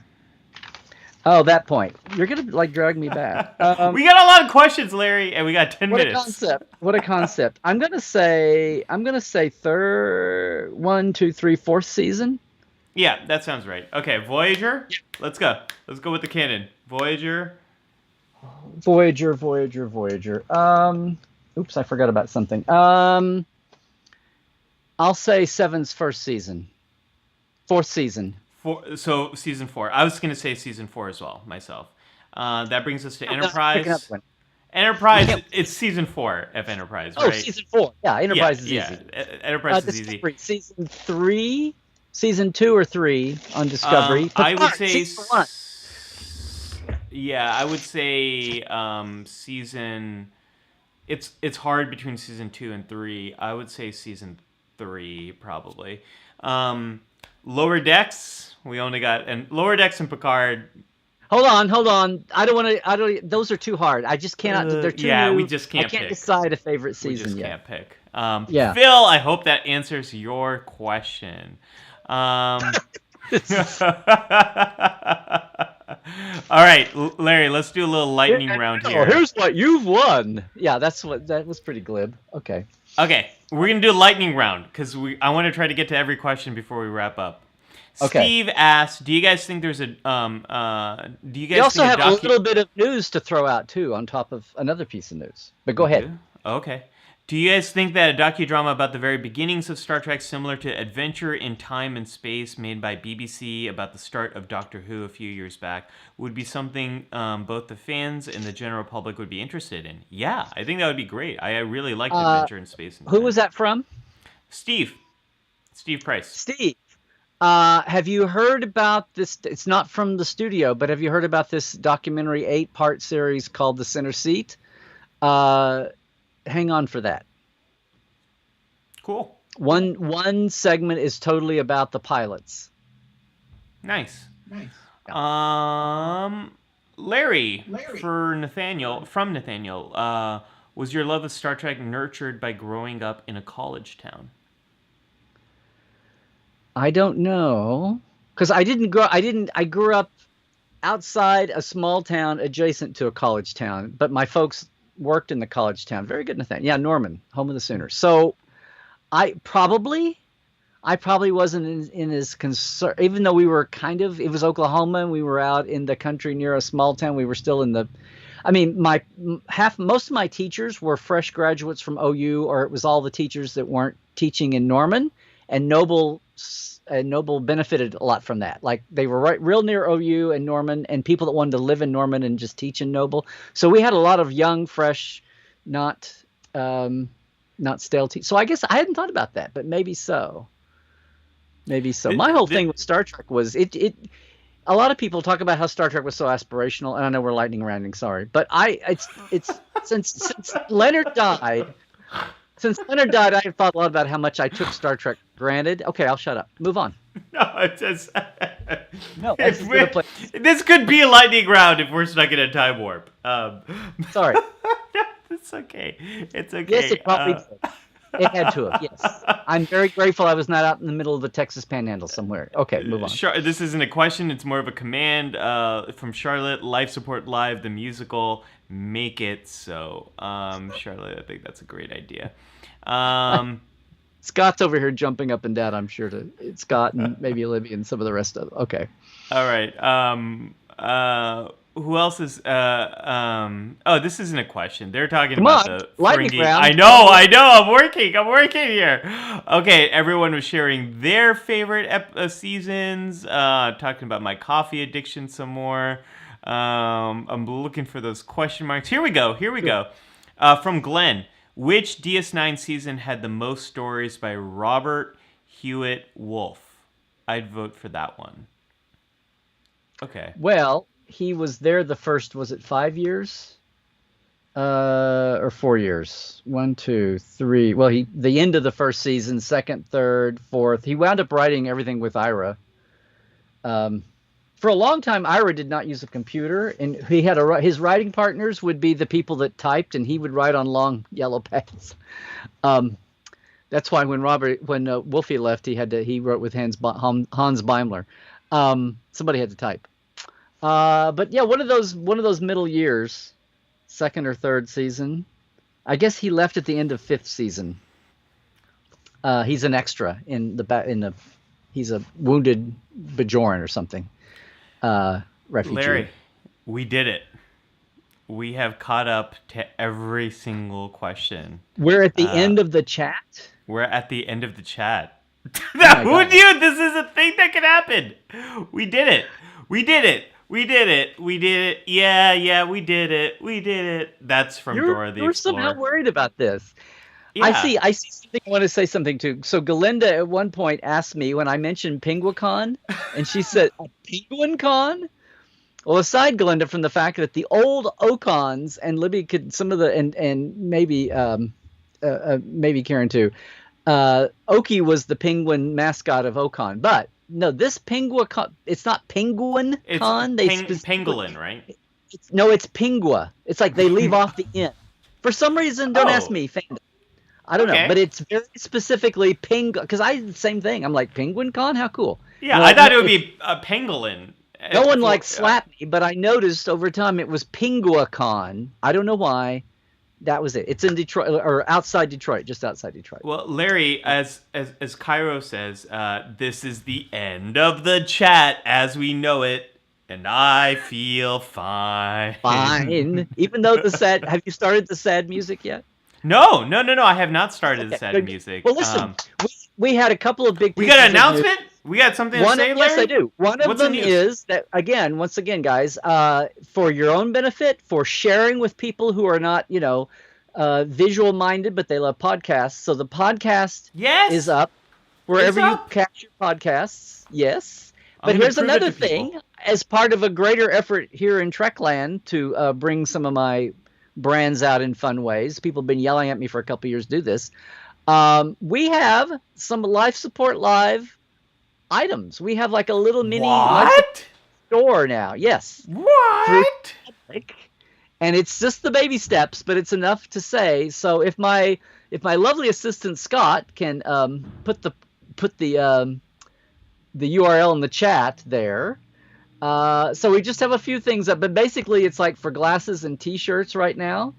Oh, that point. You're gonna like drag me back. We got a lot of questions, Larry, and we got 10 What a minutes. concept! What a concept! I'm gonna say third, 1, 2, 3, fourth season. Yeah, that sounds right. Okay, Voyager. Let's go. Let's go with the canon. Voyager. Voyager. Oops, I forgot about something. I'll say Seven's first season, fourth season. So season 4. I was going to say season 4 as well myself. That brings us to Picking up Enterprise. one. Enterprise. Yeah. It's season 4 of Enterprise, Oh, right? season 4. Yeah, Enterprise is yeah. easy. Enterprise is easy. Discovery, season 3, season 2 or 3 on Discovery. I would Picard, say. season 1. Yeah, I would say season. It's hard between season 2 and 3. I would say season 3 probably. Lower Decks. We only got Lower Decks and Picard. Hold on. I don't. Those are too hard. I just cannot. They're too. Yeah, new. we just can't I can't pick. decide a favorite We season just yet. can't pick. Yeah. Phil, I hope that answers your question. All right, Larry, let's do a little lightning round here. Here's what you've won. Yeah, that was pretty glib. Okay. Okay, we're gonna do a lightning round because I want to try to get to every question before we wrap up. Okay. Steve asked, "Do you guys think there's a Do you guys We also think have a little bit of news to throw out too, on top of another piece of news. But go ahead. Okay. Do you guys think that a docudrama about the very beginnings of Star Trek, similar to Adventure in Time and Space, made by BBC about the start of Doctor Who a few years back, would be something both the fans and the general public would be interested in? Yeah, I think that would be great. I really liked Adventure in Space. And Who Time. was that from? Steve Price. Steve. Have you heard about this? It's not from the studio, but have you heard about this documentary 8-part series called The Center Seat? Hang on for that. Cool. One segment is totally about the pilots. Nice. Yeah. Larry, from Nathaniel, was your love of Star Trek nurtured by growing up in a college town? I don't know, because I didn't grow. I grew up outside a small town adjacent to a college town, but my folks worked in the college town. Very good, Nathan. Yeah, Norman, home of the Sooners. So I probably wasn't in as concern, even though we were it was Oklahoma and we were out in the country near a small town. We were still in the, I mean, most of my teachers were fresh graduates from OU, or it was all the teachers that weren't teaching in Norman, and Noble benefited a lot from that. Like they were real near OU and Norman, and people that wanted to live in Norman and just teach in Noble. So we had a lot of young, fresh, not stale teachers. So I guess I hadn't thought about that, but maybe so. Maybe so. My whole thing with Star Trek was it. A lot of people talk about how Star Trek was so aspirational, and I know we're lightning rounding. Sorry, but it's since Leonard died. Since Leonard died, I have thought a lot about how much I took Star Trek for granted. Okay, I'll shut up. Move on. No, it's just no. This could be a lightning round if we're stuck in a time warp. Sorry. It's okay. It's okay. Yes, it probably did. It had to have, yes. I'm very grateful I was not out in the middle of the Texas Panhandle somewhere. Okay, move on. This isn't a question. It's more of a command from Charlotte. Life Support Live, the musical. Make it so. Charlotte, I think that's a great idea. Scott's over here jumping up and down, I'm sure. Scott and maybe Olivia and some of the rest of them. Okay. All right. Who else is? Oh, this isn't a question. They're talking about the Ferengi. I know. I'm working here. Okay, everyone was sharing their favorite seasons. Talking about my coffee addiction some more. I'm looking for those question marks. Here we go. From Glenn, which DS9 season had the most stories by Robert Hewitt Wolfe? I'd vote for that one. Okay. Well, he was there the first, was it 5 years? Or 4 years? 1, 2, 3. Well, the end of the first season, second, third, fourth. He wound up writing everything with Ira. For a long time, Ira did not use a computer, and he had his writing partners would be the people that typed, and he would write on long yellow pads. That's why when Wolfie left, he wrote with Hans Beimler. Somebody had to type. But yeah, one of those middle years, second or third season. I guess he left at the end of fifth season. He's an extra he's a wounded Bajoran or something. Refugee. Larry, we did it. We have caught up to every single question. We're at the end of the chat. We're at the end of the chat. Who knew this is a thing that could happen? We did it. Yeah, we did it. That's from Dora the Explorer. You're somehow worried about this. Yeah. I see something I want to say something to. So Galinda at one point asked me when I mentioned PenguinCon, and she said, PenguinCon? Well, aside, Galinda, from the fact that the old Ocons, and Libby could, some of the, and maybe Karen too, Oki was the penguin mascot of Ocon, but no, this PenguinCon, it's not PenguinCon. It's pangolin, right? It's Pingua. It's like they leave off the N. For some reason, don't ask me, fandom. I don't know, but it's very specifically because same thing. I'm like, PenguinCon? How cool. Yeah, I thought it would be a pangolin. No one slapped me, but I noticed over time it was PenguinCon. I don't know why. That was it. It's in Detroit, or outside Detroit, just outside Detroit. Well, Larry, as Cairo says, this is the end of the chat as we know it, and I feel fine. Fine. Even though have you started the sad music yet? No. I have not started the sad music. Well, listen, we had a couple of big. We got an announcement. We got something to say, Larry? Yes, I do. One of them is that, once again, guys, for your own benefit, for sharing with people who are not, visual minded, but they love podcasts. So the podcast is up wherever you catch your podcasts. Yes. But here's another thing. As part of a greater effort here in Trekland to bring some of my brands out in fun ways, people have been yelling at me for a couple of years to do this. We have some Life Support Live items. We have like a little mini life What? store now. Yes. What? And it's just the baby steps, but it's enough to say. So if my lovely assistant Scott can put the URL in the chat there. So we just have a few things up, but basically it's like for glasses and T-shirts right now.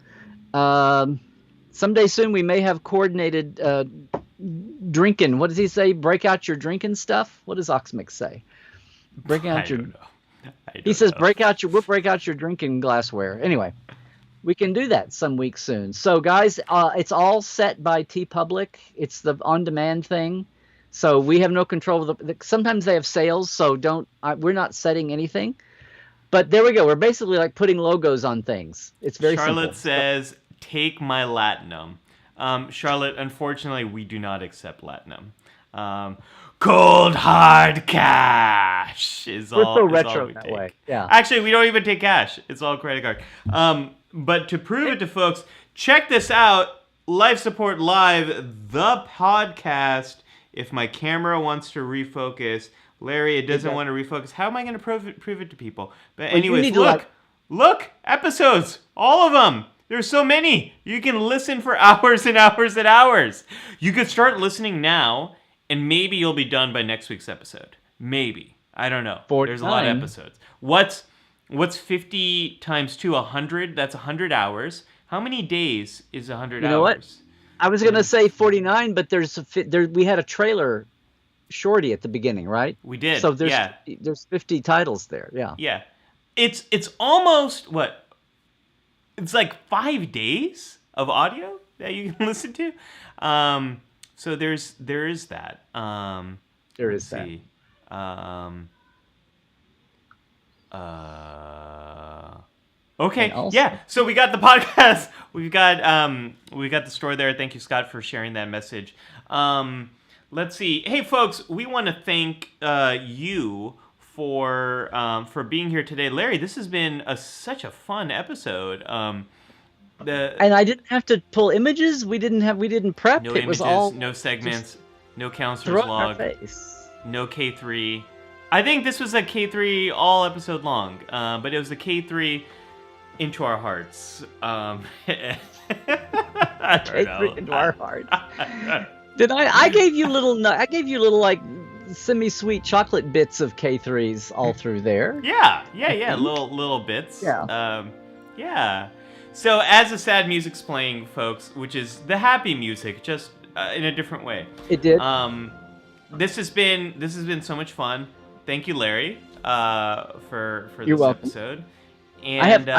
Someday soon we may have coordinated drinking. What does he say? Break out your drinking stuff. What does Oxmix say? Break out your. He says we'll break out your drinking glassware. Anyway, we can do that some week soon. So guys, it's all set by TeePublic. It's the on-demand thing. So we have no control of sometimes they have sales, so we're not setting anything. But there we go. We're basically like putting logos on things. It's very simple. Charlotte says, "Take my Latinum." Charlotte, unfortunately, we do not accept Latinum. Cold hard cash is all. We're so all retro we that take. way. Yeah. Actually, we don't even take cash. It's all credit card. But to prove it to folks, check this out. Life Support Live, the podcast. If my camera wants to refocus, Larry, it doesn't want to refocus. How am I going to prove it to people? But anyways, look, episodes, all of them. There's so many. You can listen for hours and hours and hours. You could start listening now, and maybe you'll be done by next week's episode. Maybe. I don't know. 49. There's a lot of episodes. What's 50 times 2? 100? That's 100 hours. How many days is 100 hours? You know what? I was going to say 49, but we had a trailer shorty at the beginning, right? We did. So there's 50 titles there. Yeah. Yeah. It's almost what? It's like 5 days of audio that you can listen to. So there is that. There is that. See. Okay. Yeah. So we got the podcast. We've got the store there. Thank you, Scott, for sharing that message. Let's see. Hey, folks, we want to thank you for being here today, Larry. This has been such a fun episode. And I didn't have to pull images. We didn't prep. No it images, was all no segments, no counselor's log, no K3. I think this was a K3 all episode long, but it was a K3 into our hearts. K3 into our hearts. Did I gave you little like semi-sweet chocolate bits of K3s all through there. Yeah, little bits. Yeah. Yeah. So as the sad music's playing, folks, which is the happy music, just in a different way. It did. This has been so much fun. Thank you, Larry, for You're this welcome. episode. And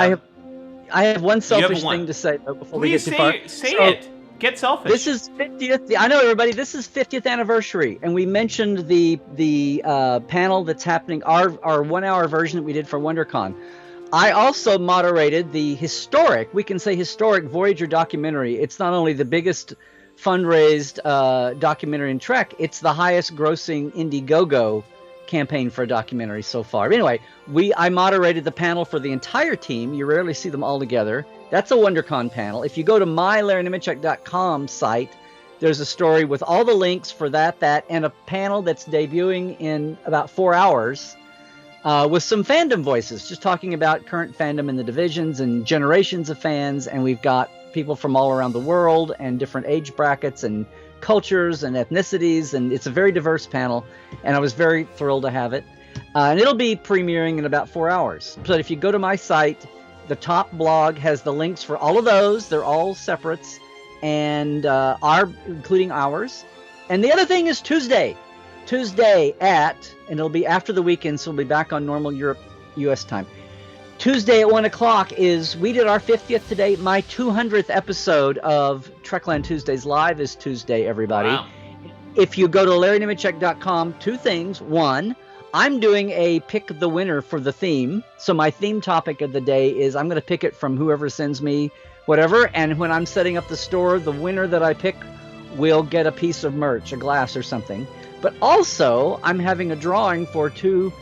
I have one selfish thing to say though, before we get too far. Say it. Get selfish. This is 50th. I know, everybody. This is 50th anniversary, and we mentioned the panel that's happening. Our 1 hour version that we did for WonderCon. I also moderated the historic Voyager documentary. It's not only the biggest fundraised documentary in Trek, it's the highest grossing Indiegogo campaign for a documentary so far. Anyway, I moderated the panel for the entire team. You rarely see them all together. That's a WonderCon panel. If you go to mylarrynemechek.com site, there's a story with all the links for that, and a panel that's debuting in about 4 hours with some fandom voices, just talking about current fandom in the divisions and generations of fans. And we've got people from all around the world and different age brackets and cultures and ethnicities, and it's a very diverse panel, and I was very thrilled to have it. And it'll be premiering in about 4 hours. But if you go to my site, the top blog has the links for all of those. They're all separates, and including ours. And the other thing is Tuesday and it'll be after the weekend, so we'll be back on normal U.S. time. Tuesday at 1 o'clock we did our 50th today. My 200th episode of Trekland Tuesdays Live is Tuesday, everybody. Wow. If you go to LarryNemechek.com, 2 things. 1, I'm doing a pick the winner for the theme. So my theme topic of the day is I'm going to pick it from whoever sends me whatever. And when I'm setting up the store, the winner that I pick will get a piece of merch, a glass or something. But also, I'm having a drawing for 2...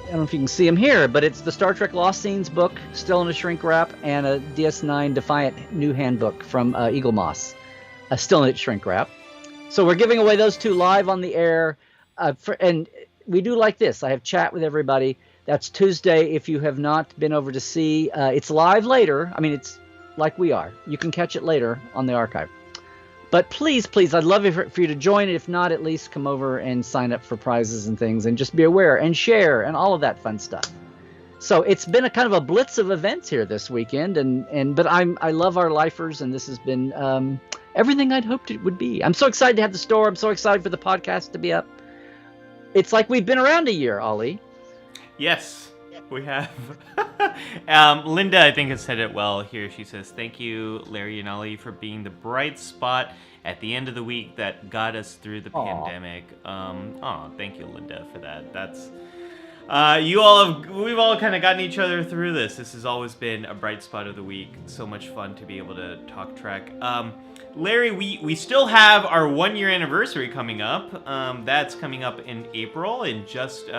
I don't know if you can see them here, but it's the Star Trek Lost Scenes book, still in a shrink wrap, and a DS9 Defiant new handbook from Eagle Moss. Still Knit Shrink Wrap. So we're giving away those 2 live on the air. And we do like this. I have chat with everybody. That's Tuesday. If you have not been over to see, it's live later. I mean, it's like we are. You can catch it later on the archive. But please, I'd love for you to join it. If not, at least come over and sign up for prizes and things, and just be aware and share and all of that fun stuff. So it's been a kind of a blitz of events here this weekend, but I love our lifers, and this has been everything I'd hoped it would be. I'm so excited to have the store. I'm so excited for the podcast to be up. It's like we've been around a year, Ollie. Yes, we have. Linda, I think, has said it well here. She says, "Thank you, Larry and Ollie, for being the bright spot at the end of the week that got us through the pandemic." Thank you, Linda, for that. That's we've all kind of gotten each other through this. This has always been a bright spot of the week. So much fun to be able to talk Trek. Larry, we still have our 1-year anniversary coming up. That's coming up in April, in just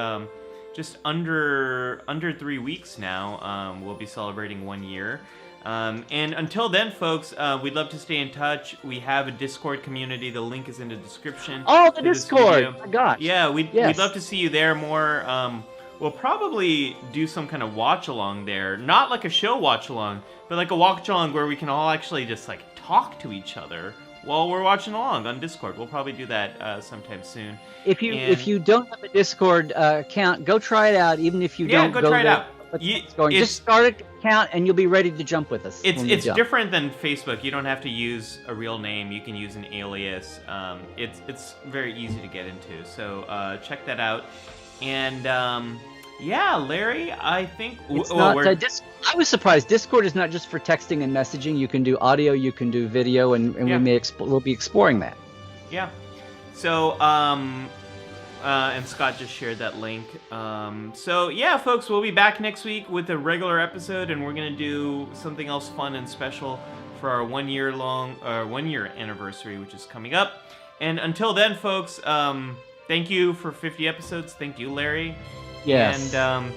under 3 weeks now. We'll be celebrating 1 year. And until then, folks, we'd love to stay in touch. We have a Discord community. The link is in the description. Oh, the Discord! My gosh. Yeah, we'd love to see you there more. We'll probably do some kind of watch along there. Not like a show watch along, but like a watch along where we can all actually just like talk to each other while we're watching along on Discord. We'll probably do that sometime soon. If you don't have a Discord account, go try it out. Even if you don't, go try it out. Just start an account and you'll be ready to jump with us. It's different than Facebook. You don't have to use a real name. You can use an alias. It's very easy to get into. So check that out. And Larry, I think I was surprised. Discord is not just for texting and messaging. You can do audio, you can do video, and we'll be exploring that. Yeah. So and Scott just shared that link. Folks, we'll be back next week with a regular episode, and we're gonna do something else fun and special for our 1 year anniversary, which is coming up. And until then, folks, thank you for 50 episodes. Thank you, Larry. Yes. And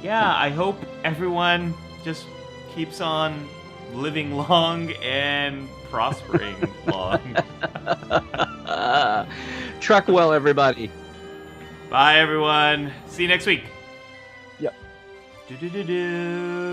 I hope everyone just keeps on living long and prospering long. Truck well, everybody. Bye, everyone. See you next week. Yep. Do-do-do-do.